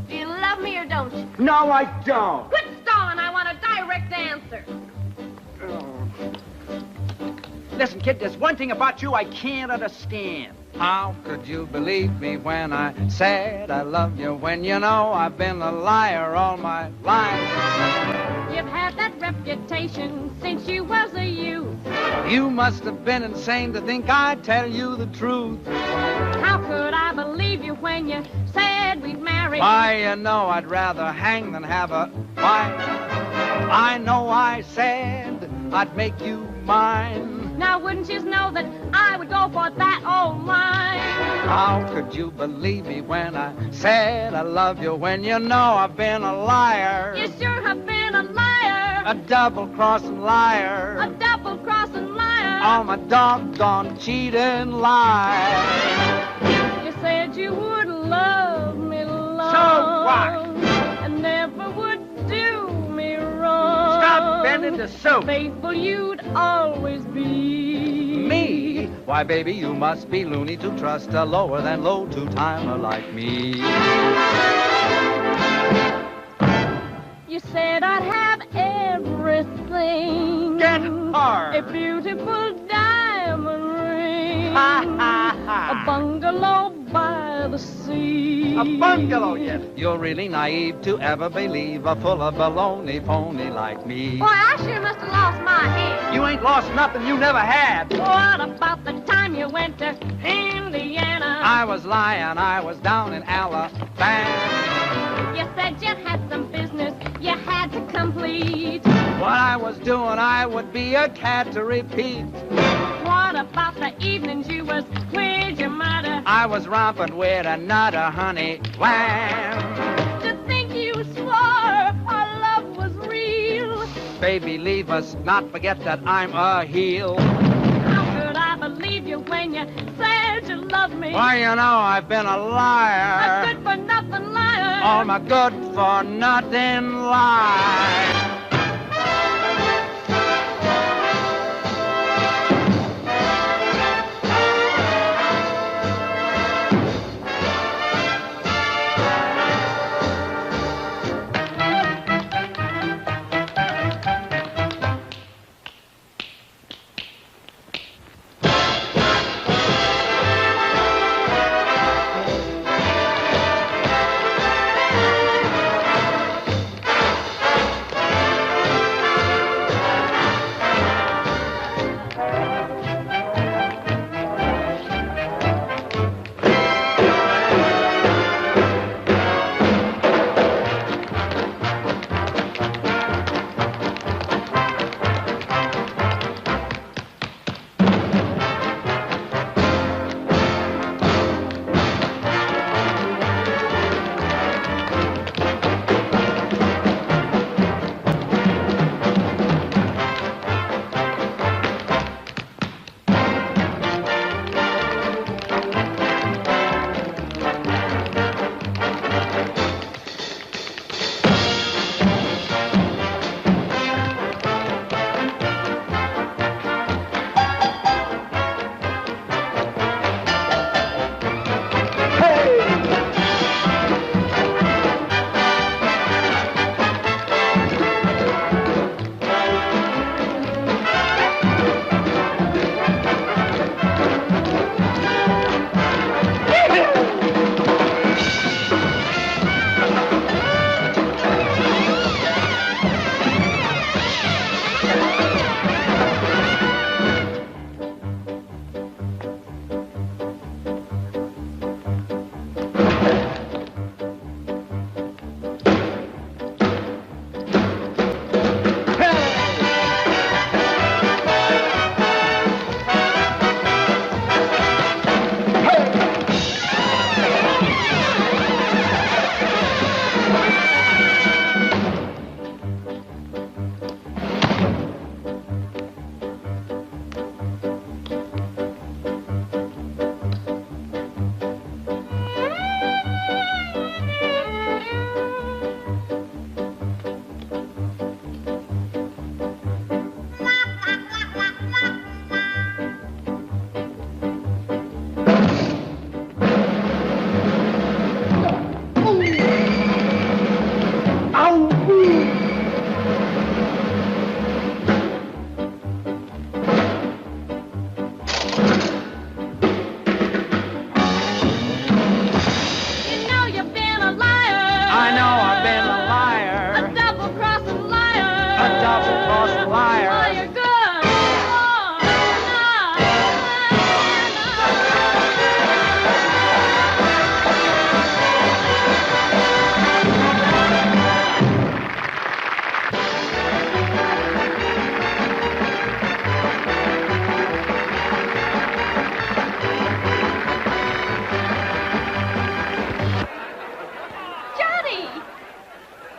Do you love me or don't you?
No, I don't.
Quit stalling. I want a direct answer.
Listen, kid, there's one thing about you I can't understand.
How could you believe me when I said I love you, when you know I've been a liar all my life?
You've had that reputation since you was a youth.
You must have been insane to think I'd tell you the truth.
How could I believe you when you said we'd marry?
Why, you know I'd rather hang than have a fight. I know I said I'd make you mine.
Now, wouldn't you know that I would go for that old line?
How could you believe me when I said I love you, when you know I've been a liar?
You sure have been a liar.
A double-crossing liar.
A double-crossing liar.
All my doggone cheating lies.
You said you would love me long.
So what?
And never would do me wrong.
Stop bending the soup.
Faithful you'd always be.
Me? Why, baby, you must be loony to trust a lower than low two-timer like me.
You said I'd have everything.
Get hard.
A beautiful diamond ring.
Ha, ha, ha.
A bungalow by the sea.
A bungalow, yes.
You're really naive to ever believe a full of baloney phony like me.
Boy, I sure must have lost my head.
You ain't lost nothing you never had.
What about the time you went to Indiana?
I was lying, I was down in Alabama.
You said you had some business you had to complete.
What I was doing, I would be a cad to repeat.
What about the evenings you was with your mother?
I was romping with another honey lamb.
To think you swore our love was real.
Baby, leave us, not forget that I'm a heel.
How could I believe you when you said you loved me?
Why, you know, I've been a liar.
A good-for-nothing liar.
All my good-for-nothing lies.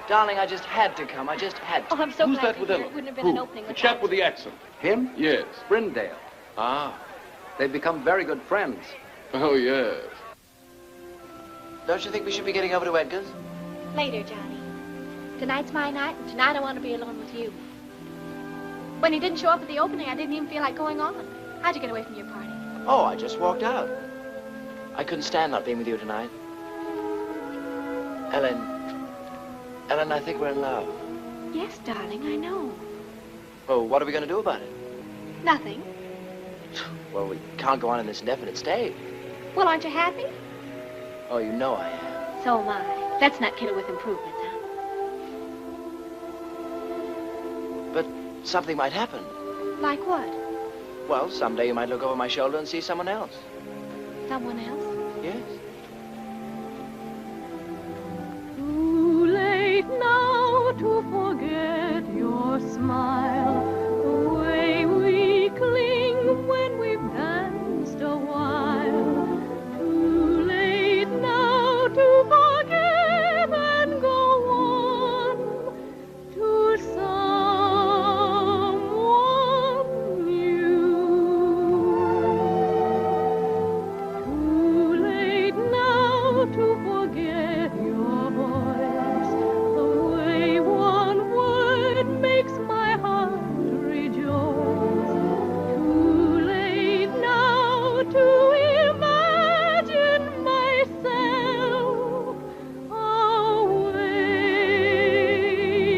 Darling, I just had to come. I just had to.
Oh, I'm so
Who's
glad
that with
to hear
Ellen?
it wouldn't have been
Who?
an opening
The
without
chap with
you.
the accent.
Him?
Yes.
Brindale.
Ah.
They've become very good friends.
Oh, yes.
Don't you think we should be getting over to Edgar's?
Later, Johnny. Tonight's my night, and tonight I want to be alone with you. When you didn't show up at the opening, I didn't even feel like going on. How'd you get away from your party?
Oh, I just walked out. I couldn't stand not being with you tonight. Ellen, I think we're in love.
Yes, darling, I know.
Well, what are we going to do about it?
Nothing.
Well, we can't go on in this indefinite state.
Well, aren't you happy?
Oh, you know I am.
So am I. Let's not kid it with improvements, huh?
But something might happen.
Like what?
Well, someday you might look over my shoulder and see someone else.
Someone else?
Yes.
Too late now to forget your smile, the way we cling when we've danced a while. Too late now to forgive and go on to someone new. Too late now to forget your voice, the way one word makes my heart rejoice. Too late now to imagine myself away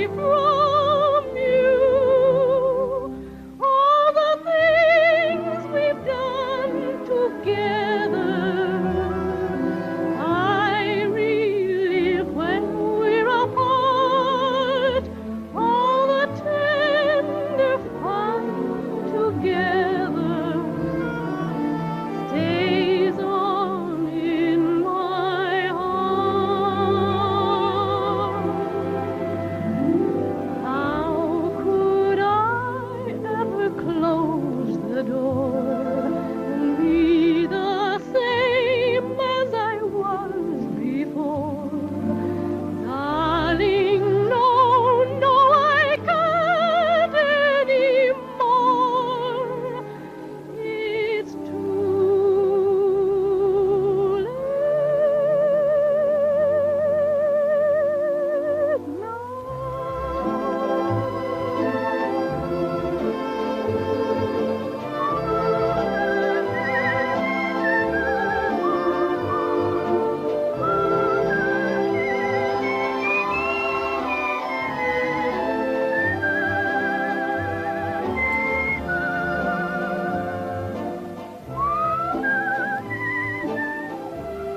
from you. All the things we've done together, I relive when we're apart. All the tender fun together stays on in my heart. How could I ever close the door and be the same as I was before? Darling, no, no, I can't anymore. It's too late now.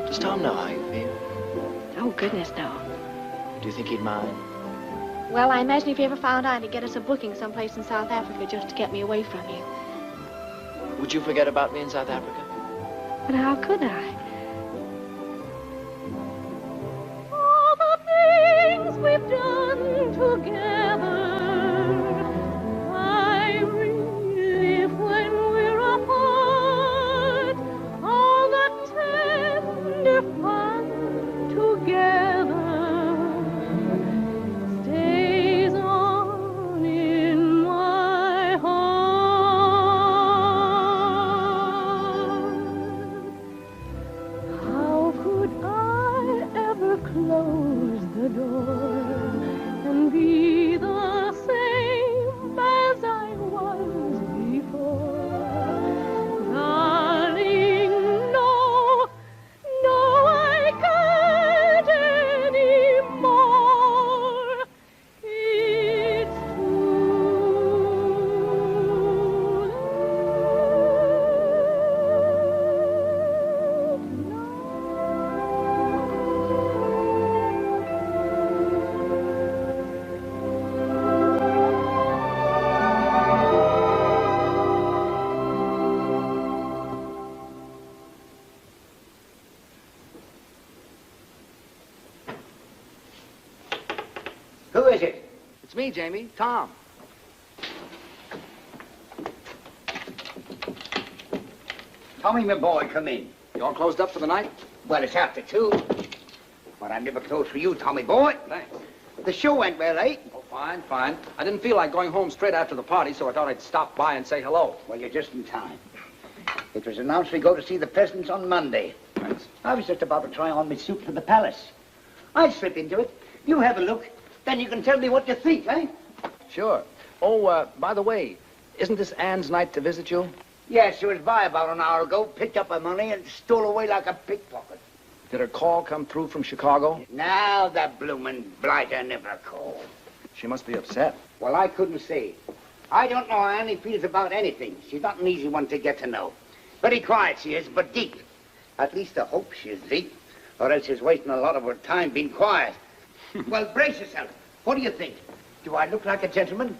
Does Tom know how you feel?
Oh, goodness, no.
Do you think he'd mind?
Well, I imagine if he ever found out, he'd get us a booking someplace in South Africa just to get me away from you.
Would you forget about me in South Africa?
But how could I?
All the things we've done together, I relive when we're apart. All the tender fun together stays on in my heart. How could I ever close the door and be the same as I was before? Darling, no, no, I can't anymore. It's
Who is it?
It's me, Jamie. Tom.
Tommy, my boy, come in.
You all closed up for the night?
Well, it's after 2. But I'm never closed for you, Tommy boy.
Thanks.
The show went well, eh?
Oh, fine, fine. I didn't feel like going home straight after the party, so I thought I'd stop by and say hello.
Well, you're just in time. It was announced we go to see the presidents on Monday.
Thanks.
I was just about to try on my suit for the palace. I'll slip into it. You have a look. Then you can tell me what you think, eh?
Sure. Oh, by the way, isn't this Anne's night to visit you?
Yes, she was by about an hour ago, picked up her money, and stole away like a pickpocket.
Did her call come through from Chicago?
Now the bloomin' blighter never called.
She must be upset.
Well, I couldn't say. I don't know how Annie feels about anything. She's not an easy one to get to know. Very quiet she is, but deep. At least I hope she is deep, or else she's wasting a lot of her time being quiet. Well, brace yourself. What do you think? Do I look like a gentleman?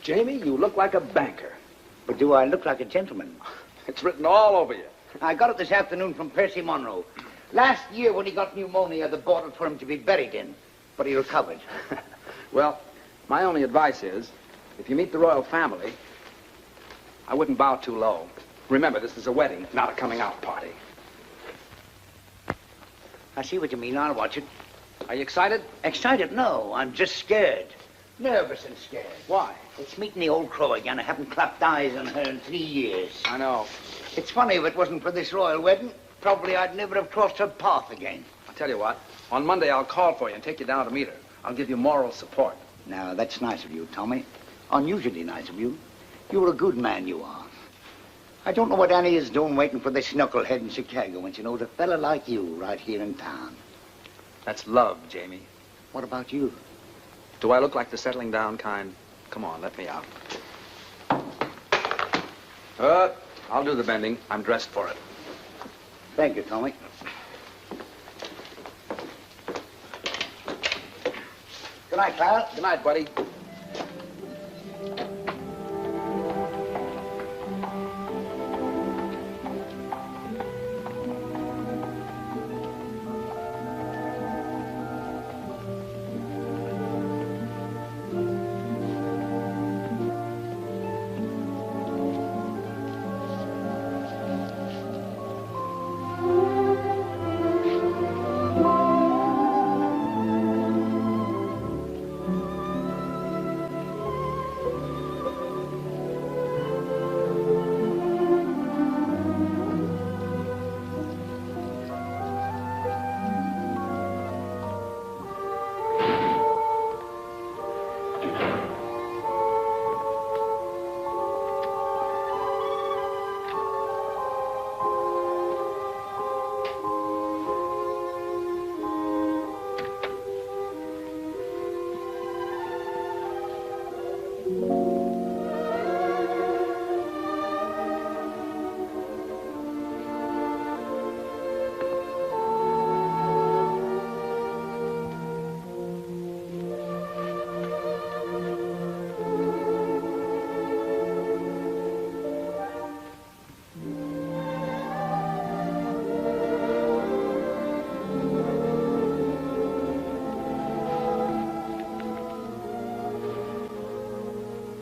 Jamie, you look like a banker.
But do I look like a gentleman?
It's written all over you.
I got it this afternoon from Percy Monroe. Last year when he got pneumonia, they bought it for him to be buried in. But he recovered.
Well, my only advice is, if you meet the royal family, I wouldn't bow too low. Remember, this is a wedding, not a coming-out party.
I see what you mean. I'll watch it.
Are you excited?
Excited? No, I'm just scared. Nervous and scared.
Why?
It's meeting the old crow again. I haven't clapped eyes on her in 3 years.
I know.
It's funny, if it wasn't for this royal wedding, probably I'd never have crossed her path again.
I'll tell you what. On Monday, I'll call for you and take you down to meet her. I'll give you moral support.
Now, that's nice of you, Tommy. Unusually nice of you. You're a good man, you are. I don't know what Annie is doing waiting for this knucklehead in Chicago when she knows a fella like you right here in town.
That's love, Jamie.
What about you?
Do I look like the settling down kind? Come on, let me out. I'll do the bending. I'm dressed for it.
Thank you, Tommy. Good night, Clara.
Good night, buddy.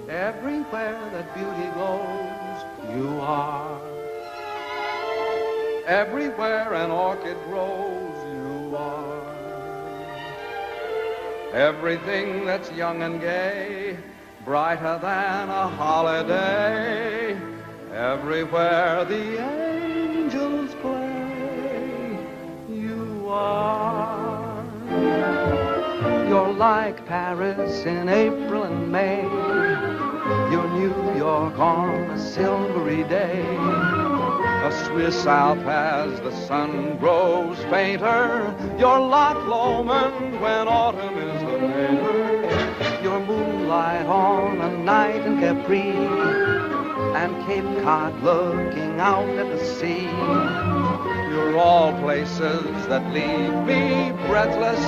Everywhere that beauty goes, you are. Everywhere an orchid grows, you are. Everything that's young and gay, brighter than a holiday. Everywhere the angels play, you are. You're like Paris in April and May. You're New York on a silvery day. A Swiss Alp as the sun grows fainter. You're Loch Lomond when autumn is the mater. You're moonlight on a night in Capri, and Cape Cod looking out at the sea. You're all places that leave me breathless,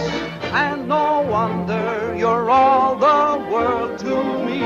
and no wonder you're all the world to me.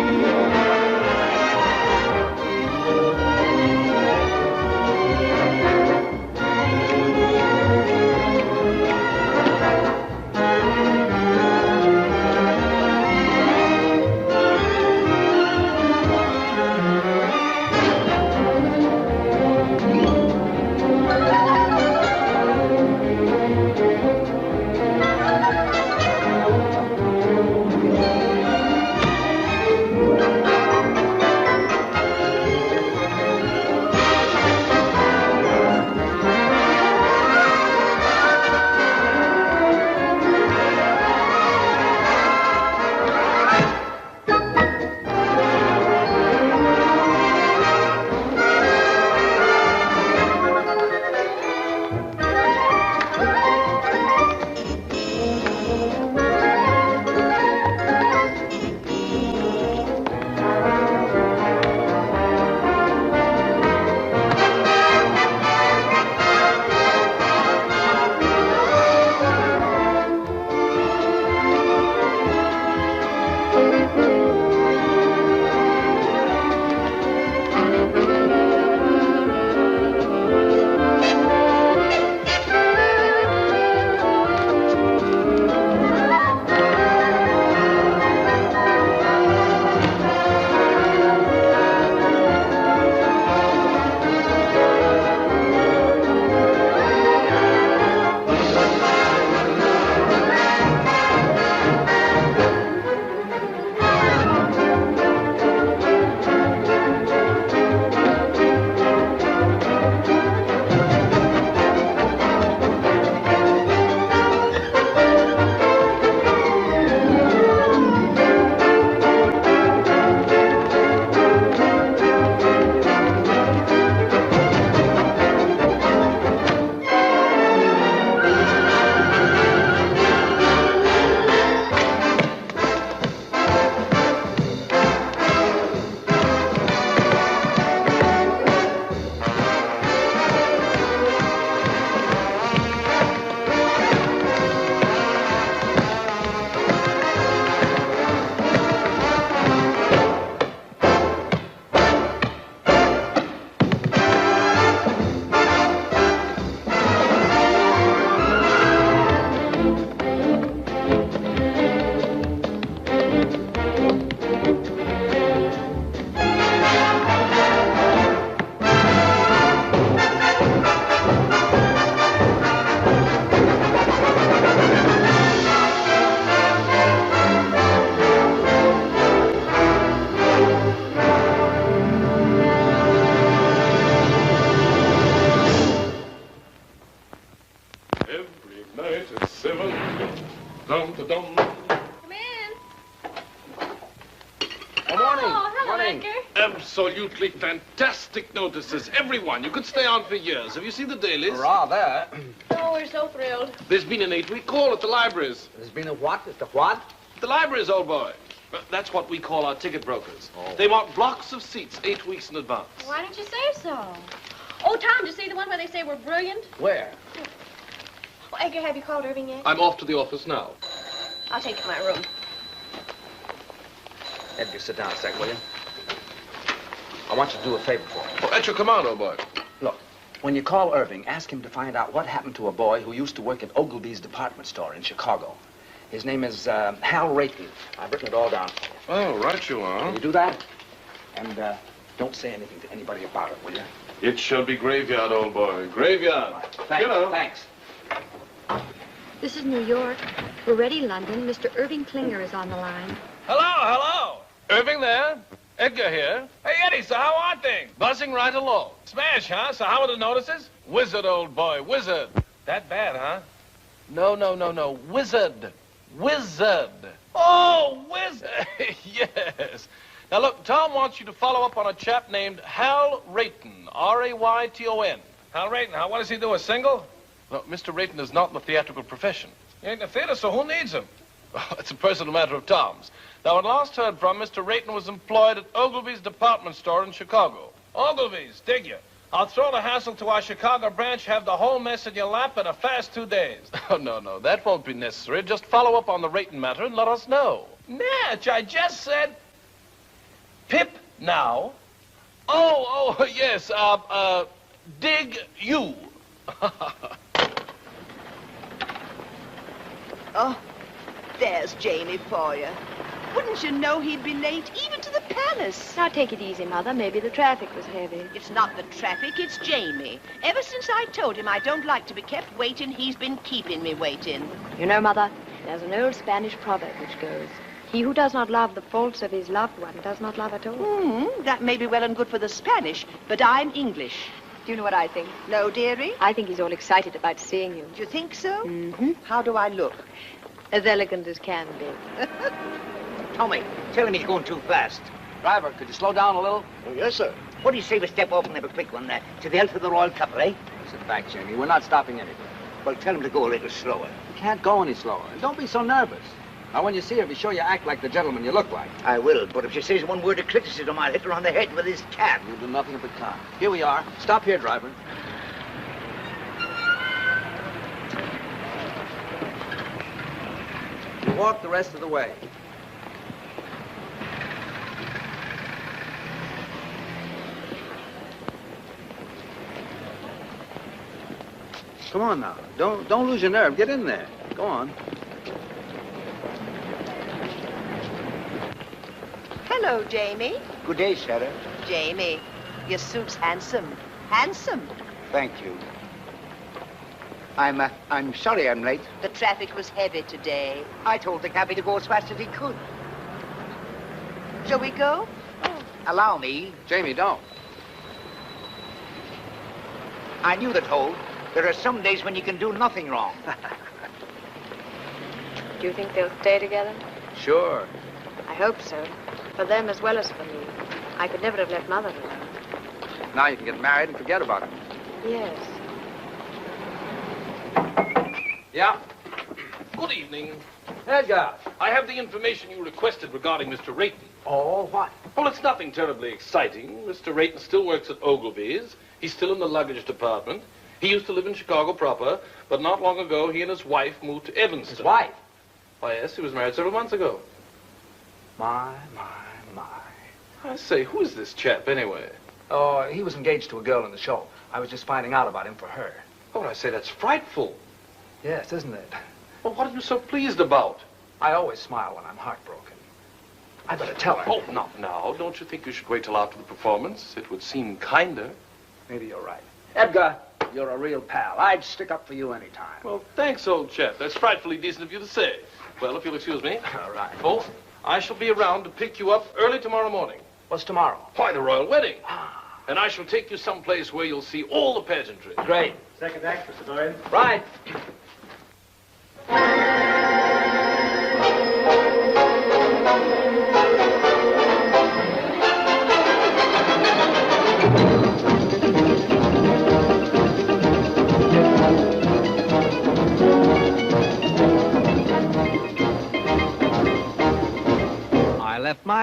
Midnight at 7. Dum-da-dum.
Come in.
Good morning.
Oh, hello,
Morning.
Edgar.
Absolutely fantastic notices. Everyone. You could stay on for years. Have you seen the dailies?
Rather.
Oh, we're so thrilled.
There's been an 8-week call at the libraries.
There's been a what? It's the what?
The libraries, old boy. That's what we call our ticket brokers.
Oh.
They want blocks of seats 8 weeks in advance.
Why didn't you say so? Oh, Tom, did you see the one where they say we're brilliant?
Where?
Oh, Edgar, have you called Irving yet?
I'm off to the office now.
I'll take you to my room.
Edgar, sit down a sec, will you? I want you to do a favor for me.
Oh, at your command, old boy.
Look, when you call Irving, ask him to find out what happened to a boy who used to work at Ogilvy's department store in Chicago. His name is Hal Rayton. I've written it all down for you.
Oh, right you are.
Can you do that? And don't say anything to anybody about it, will you?
It shall be graveyard, old boy. Graveyard.
Thanks.
You know.
Thanks.
This is New York. We're ready, London. Mr. Irving Klinger is on the line.
Hello, hello. Irving there. Edgar here. Hey, Eddie, so how are things? Buzzing right along. Smash, huh? So how are the notices? Wizard, old boy, wizard. That bad, huh? No. Wizard. Wizard. Oh, wizard. Yes. Now, look, Tom wants you to follow up on a chap named Hal Rayton. R-A-Y-T-O-N. Hal Rayton, what does he do, a single? No, Mr. Rayton is not in the theatrical profession. He ain't in the theater, so who needs him? Oh, it's a personal matter of Tom's. Now, when last heard from, Mr. Rayton was employed at Ogilvy's department store in Chicago. Ogilvy's, dig you? I'll throw the hassle to our Chicago branch, have the whole mess in your lap in a fast 2 days. Oh, no, that won't be necessary. Just follow up on the Rayton matter and let us know. Natch, I just said... Pip now. Oh, yes, dig you.
Oh, there's Janie for you. Wouldn't you know he'd be late, even to the palace?
Now, take it easy, Mother. Maybe the traffic was heavy.
It's not the traffic, it's Jamie. Ever since I told him I don't like to be kept waiting, he's been keeping me waiting.
You know, Mother, there's an old Spanish proverb which goes, he who does not love the faults of his loved one does not love at all.
That may be well and good for the Spanish, but I'm English.
Do you know what I think?
No, dearie?
I think he's all excited about seeing you.
Do you think so?
Mm-hmm.
How do I look?
As elegant as can be.
Tommy, tell him he's going too fast.
Driver, could you slow down a little?
Oh, yes, sir.
What do you say we step off and have a quick one to the health of the royal couple, eh?
Sit back, Jamie. We're not stopping anything.
Well, tell him to go a little slower.
You can't go any slower. And don't be so nervous. Now, when you see her, be sure you act like the gentleman you look like.
I will, but if she says one word of criticism, I'll hit her on the head with this cab.
You'll do nothing of the kind. Here we are. Stop here, driver. You walk the rest of the way. Come on now. Don't lose your nerve. Get in there. Go on.
Hello, Jamie.
Good day, Sarah.
Jamie, your suit's handsome. Handsome.
Thank you. I'm sorry I'm late.
The traffic was heavy today.
I told the cabby to go as fast as he could.
Shall we go?
Allow me.
Jamie, don't.
I knew the toll. There are some days when you can do nothing wrong.
Do you think they'll stay together?
Sure.
I hope so. For them as well as for me. I could never have left Mother alone.
Now you can get married and forget about it.
Yes.
Yeah?
Good evening.
Edgar.
I have the information you requested regarding Mr. Rayton.
Oh, what?
Well, it's nothing terribly exciting. Mr. Rayton still works at Ogilvy's. He's still in the luggage department. He used to live in Chicago proper, but not long ago, he and his wife moved to Evanston.
His wife?
Why, yes, he was married several months ago.
My.
I say, who is this chap, anyway?
Oh, he was engaged to a girl in the show. I was just finding out about him for her.
Oh, I say, that's frightful.
Yes, isn't it?
Well, what are you so pleased about?
I always smile when I'm heartbroken. I better tell her.
Oh, not now. Don't you think you should wait till after the performance? It would seem kinder.
Maybe you're right. Edgar, you're a real pal. I'd stick up for you any time.
Well, thanks, old chap. That's frightfully decent of you to say. Well, if you'll excuse me.
All right.
Oh, I shall be around to pick you up early tomorrow morning.
What's tomorrow?
Why, the royal wedding. And I shall take you someplace where you'll see all the pageantry.
Great.
Second act, Mr. Doyle.
Right.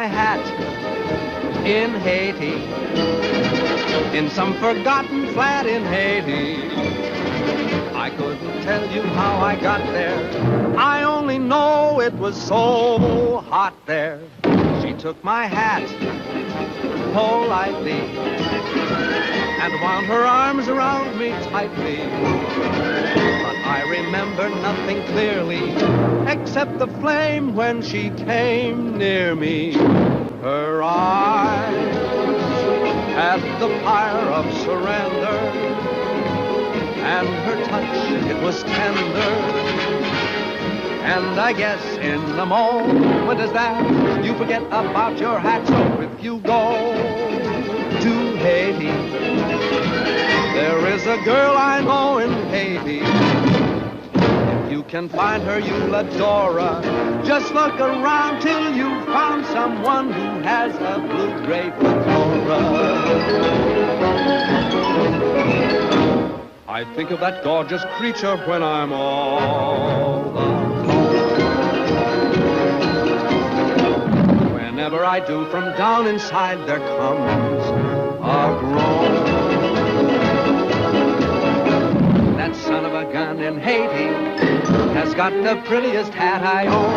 hat in Haiti, in some forgotten flat in Haiti. I couldn't tell you how I got there. I only know it was so hot there. She took my hat politely and wound her arms around me tightly. But I remember nothing clearly except the flame when she came near me. Her eyes had the fire of surrender, and her touch, it was tender. And I guess in a moment as that, you forget about your hat. So if you go to Haiti, there is a girl I know in Haiti. If you can find her, you'll adore her. Just look around till you found someone who has a blue-gray fedora. I think of that gorgeous creature when I'm all alone. Whenever I do, from down inside there comes a groan. That son of a gun in Haiti has got the prettiest hat I own.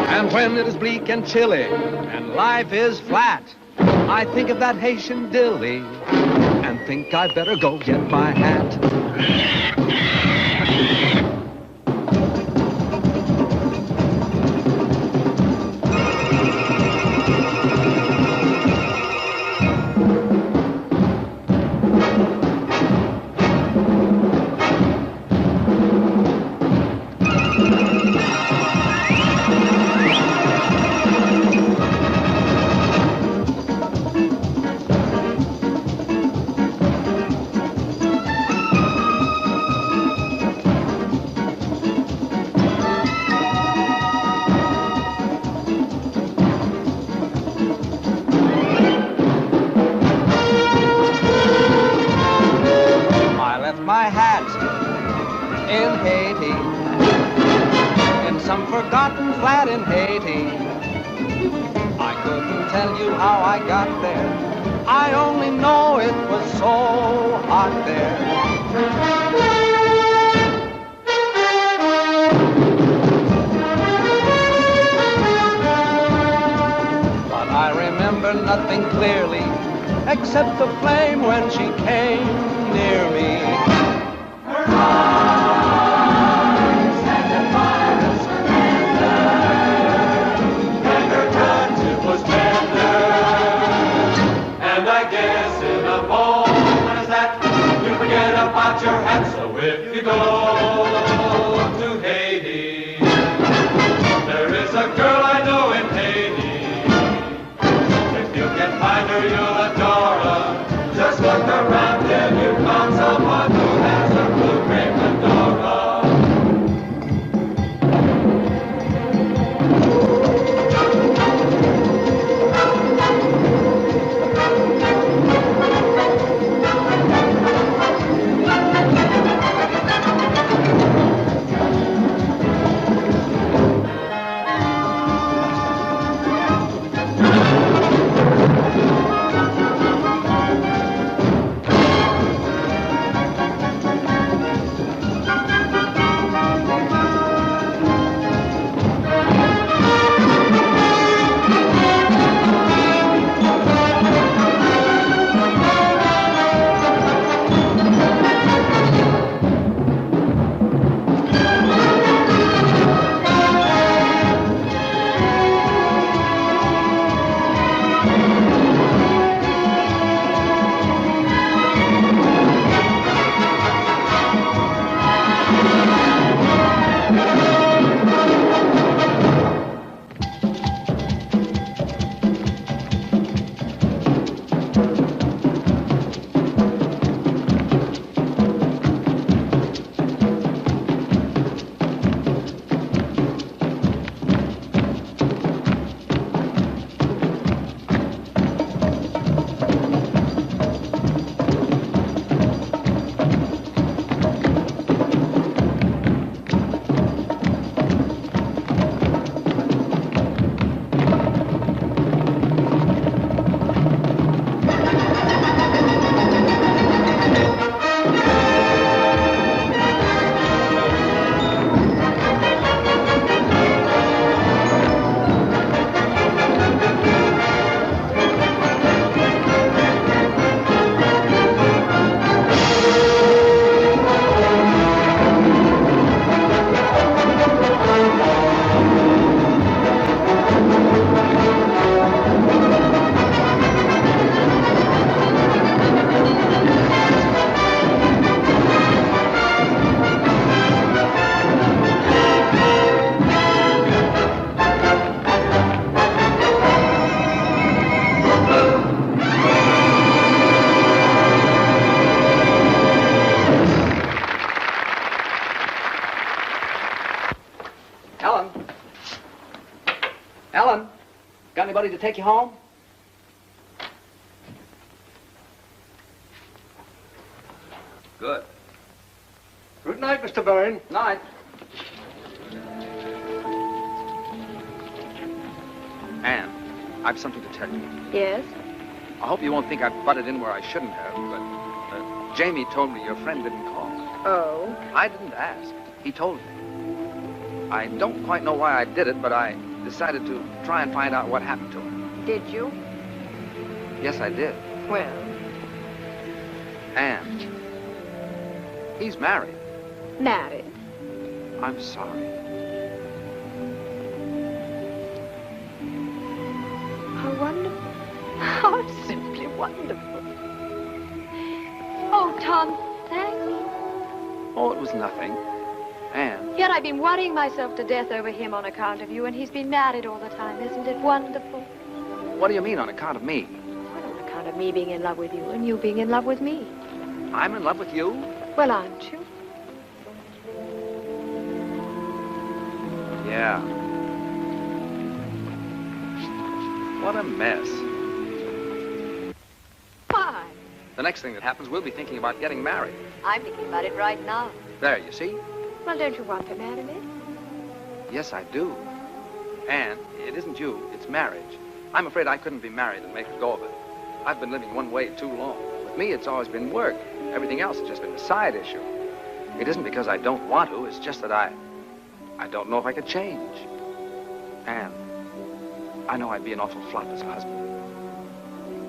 And when it is bleak and chilly and life is flat, I think of that Haitian dilly and think I'd better go get my hat. My hat in Haiti, in some forgotten flat in Haiti. I couldn't tell you how I got there. I only know it was so hot there. But I remember nothing clearly except the flame when she came near me. Her eyes had the fire of surrender, and her touch, it was tender. And I guess in a moment as that, you forget about your hat. So if you go to Haiti, there is a girl I know in Haiti. If you can find her, you'll adore her. Just look around till you found someone who has a blue-gray fedora.
anybody to take you home? Good.
Good night, Mr. Bowen.
Night. Anne, I've something to tell you.
Yes?
I hope you won't think I've butted in where I shouldn't have, but Jamie told me your friend didn't call.
Oh?
I didn't ask. He told me. I don't quite know why I did it, but I decided to try and find out what happened to her.
Did you?
Yes, I did.
Well?
Anne, he's married.
Married?
I'm sorry.
How wonderful. How simply wonderful. Oh, Tom, thank you.
Oh, it was nothing. Anne.
Yet I've been worrying myself to death over him on account of you, and he's been married all the time. Isn't it wonderful?
What do you mean, on account of me?
Well, on account of me being in love with you, and you being in love with me.
I'm in love with you?
Well, aren't you?
Yeah. What a mess.
Why?
The next thing that happens, we'll be thinking about getting married.
I'm thinking about it right now.
There, you see?
Well, don't you want to marry me?
Yes, I do. Anne, it isn't you, it's marriage. I'm afraid I couldn't be married and make a go of it. I've been living one way too long. With me, it's always been work. Everything else has just been a side issue. It isn't because I don't want to, it's just that I don't know if I could change. Anne, I know I'd be an awful flop as a husband.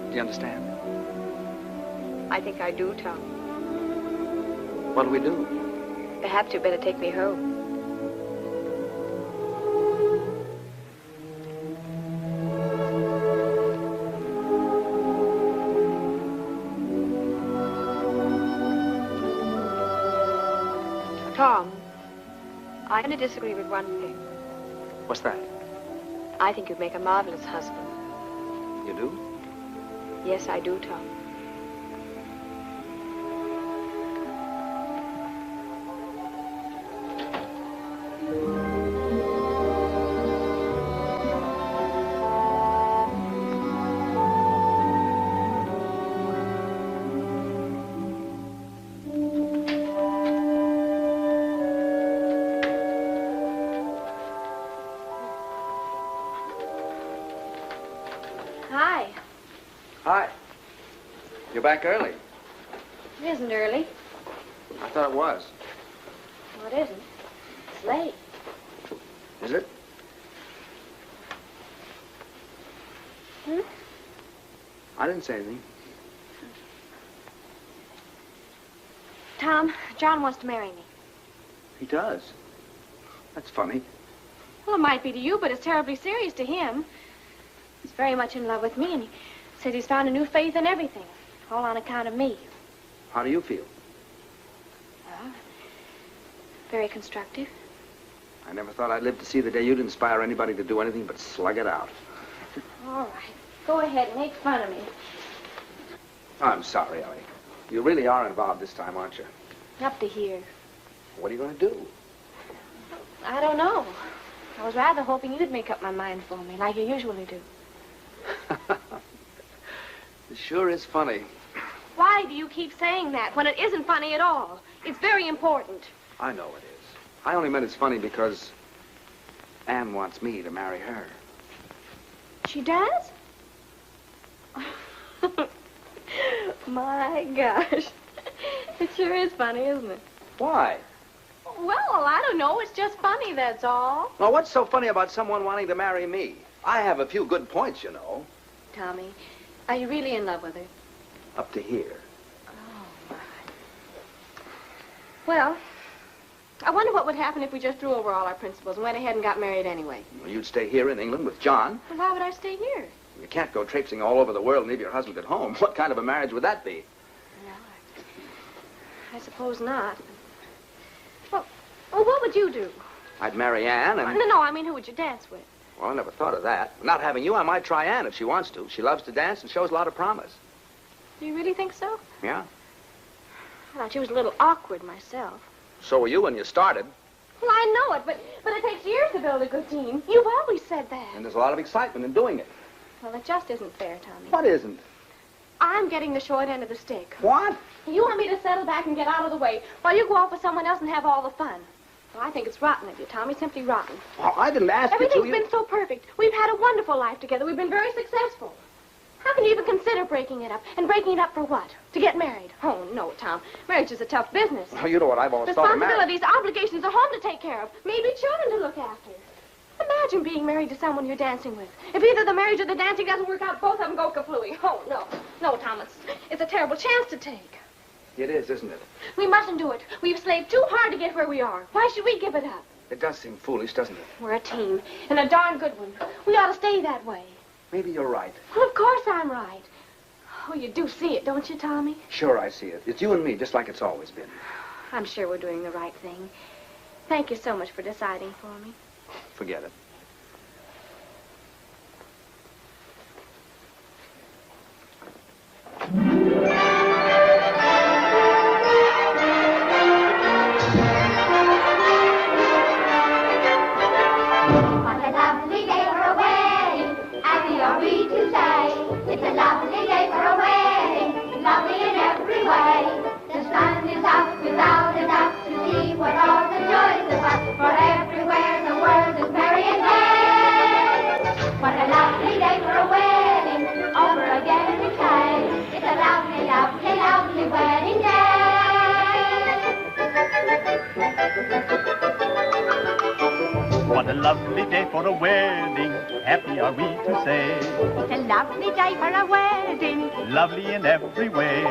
Do you understand?
I think I do, Tom.
What do we do?
Perhaps you'd better take me home. Tom, I only disagree with one thing.
What's that?
I think you'd make a marvelous husband.
You do?
Yes, I do, Tom.
Hi.
Hi. You're back early.
It isn't early.
I thought it was.
No, it isn't. It's late.
Is it?
Hmm?
I didn't say anything.
Tom, John wants to marry me.
He does. That's funny.
Well, it might be to you, but it's terribly serious to him. He's very much in love with me, and he says he's found a new faith in everything, all on account of me.
How do you feel?
Well, very constructive.
I never thought I'd live to see the day you'd inspire anybody to do anything but slug it out.
All right. Go ahead and make fun of me.
I'm sorry, Ellie. You really are involved this time, aren't you?
Up to here.
What are you going to do?
I don't know. I was rather hoping you'd make up my mind for me, like you usually do.
It sure is funny.
Why do you keep saying that when it isn't funny at all? It's very important.
I know it is. I only meant it's funny because Anne wants me to marry her.
She does? My gosh. It sure is funny, isn't it?
Why?
Well, I don't know. It's just funny, that's all.
Well, what's so funny about someone wanting to marry me? I have a few good points, you know.
Tommy, are you really in love with her?
Up to here.
Oh, my. Well, I wonder what would happen if we just threw over all our principles and went ahead and got married anyway.
Well, you'd stay here in England with John.
Well, why would I stay here?
You can't go traipsing all over the world and leave your husband at home. What kind of a marriage would that be?
No, I suppose not. Well, what would you do?
I'd marry Anne and...
No, I mean, who would you dance with?
Well, I never thought of that. Not having you, I might try Anne if she wants to. She loves to dance and shows a lot of promise.
Do you really think so?
Yeah.
I thought she was a little awkward myself.
So were you when you started.
Well, I know it, but it takes years to build a good team. You've always said that.
And there's a lot of excitement in doing it.
Well, it just isn't fair, Tommy.
What isn't?
I'm getting the short end of the stick.
What?
You want me to settle back and get out of the way while you go off with someone else and have all the fun. Well, I think it's rotten of you, Tommy. Simply rotten.
Well, I didn't ask you to.
Everything's been so perfect. We've had a wonderful life together. We've been very successful. How can you even consider breaking it up? And breaking it up for what? To get married? Oh, no, Tom. Marriage is a tough business.
Well, you know what I've always thought of marriage.
Responsibilities, obligations, a home to take care of, maybe children to look after. Imagine being married to someone you're dancing with. If either the marriage or the dancing doesn't work out, both of them go kaflooey. Oh, no. No, Tom, it's a terrible chance to take.
It is, isn't it?
We mustn't do it. We've slaved too hard to get where we are. Why should we give it up?
It does seem foolish, doesn't it?
We're a team, and a darn good one. We ought to stay that way.
Maybe you're right.
Well, of course I'm right. Oh, you do see it, don't you, Tommy?
Sure, I see it. It's you and me, just like it's always been.
I'm sure we're doing the right thing. Thank you so much for deciding for me.
Forget it.
What a lovely day for a wedding, happy are we to say. It's a lovely day for a wedding, lovely in every way. The sun is out without a doubt to see what all the joys about. For everywhere the world is merry and gay. What a lovely day for a wedding, over again we say. It's a lovely, lovely, lovely wedding day.
What a lovely day for a wedding, happy are we to say.
It's a lovely day for a wedding,
Lovely in every way.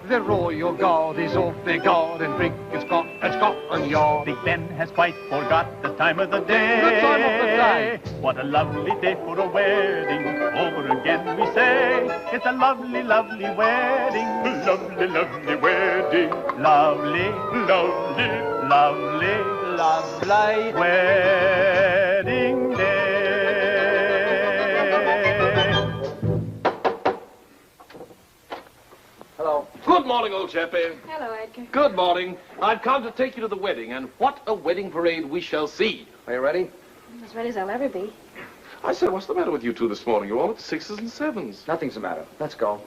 The royal guard is off their guard and drink is Scotland Yard.
Big Ben has quite forgot the time of the day.
The time of the day.
What a lovely day for a wedding, over again we say. It's a lovely, lovely wedding. Lovely, lovely wedding. Lovely, lovely, lovely, lovely wedding day.
Hello. Good morning, old chappie.
Hello, Edgar.
Good morning. I've come to take you to the wedding, and what a wedding parade we shall see.
Are you ready?
I'm as ready as I'll ever be.
I said, what's the matter with you two this morning? You're all at 6s and 7s.
Nothing's the matter. Let's go.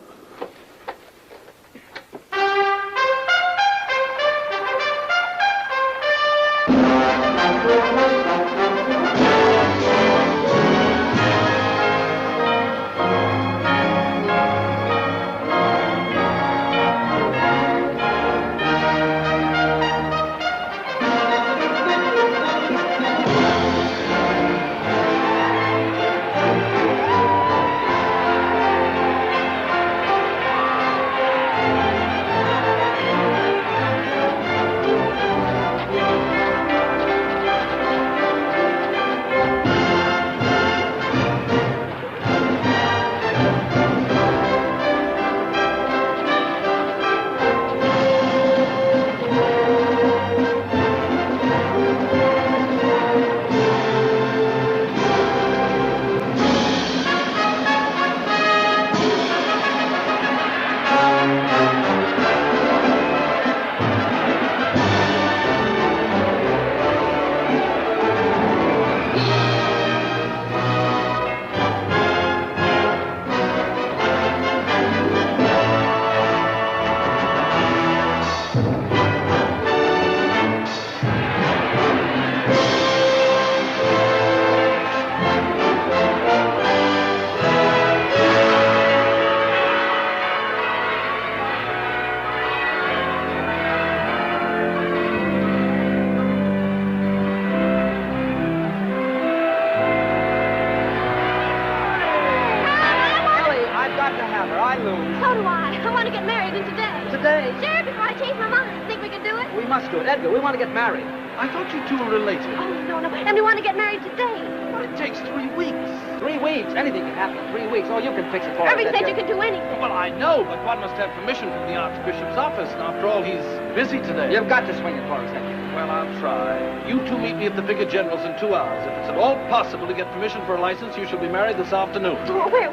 Edgar, we want to get married.
I thought you two were related.
Oh, no, no. And we want to get married today.
But it takes 3 weeks.
3 weeks? Anything can happen in 3 weeks. Oh, you can fix it for us,
Irving said
Edgar.
you can do anything.
Well, I know, but one must have permission from the Archbishop's office. And after all, he's busy today.
You've got to swing it for us, Edgar.
Well, I'll try. You two meet me at the Vicar General's in 2 hours. If it's at all possible to get permission for a license, you shall be married this afternoon.
Oh, where?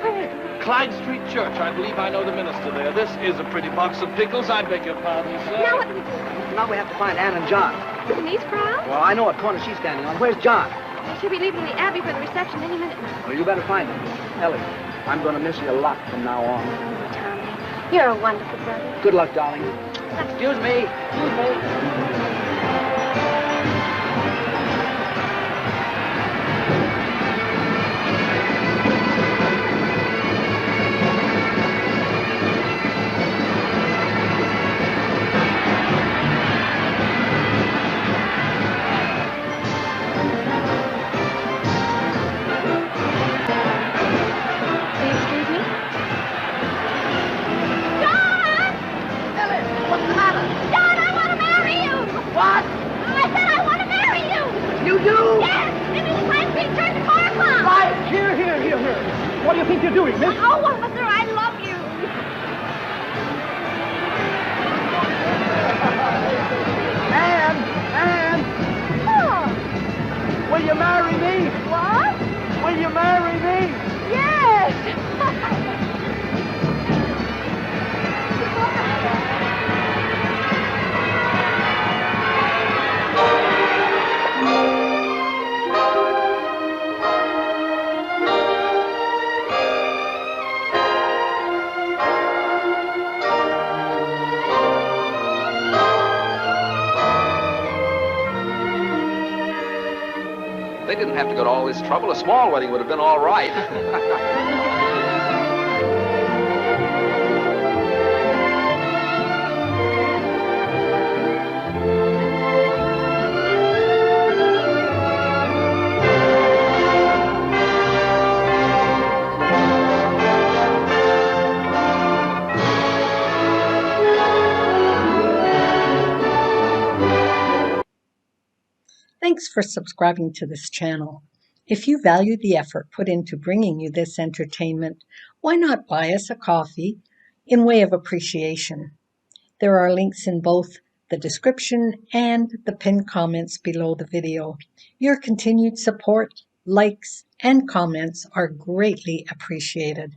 Clyde Street Church. I believe I know the minister there. This is a pretty box of pickles. I beg your pardon, sir.
Now what do we do?
Now we have to find Ann and John.
In these crowds?
Well, I know what corner she's standing on. Where's John?
They should be leaving the Abbey for the reception any minute now.
Well, you better find him. Ellie.
I'm going to miss you a lot from now on.
Tommy, you're a wonderful brother.
Good luck, darling. Excuse me. Excuse me.
What do you think you're doing, miss?
Oh, officer, I love you.
Anne!
Oh.
Will you marry me?
What?
Will you marry me?
Yes.
They didn't have to go to all this trouble. A small wedding would have been all right.
Thanks for subscribing to this channel. If you value the effort put into bringing you this entertainment, why not buy us a coffee in way of appreciation? There are links in both the description and the pinned comments below the video. Your continued support, likes, and comments are greatly appreciated.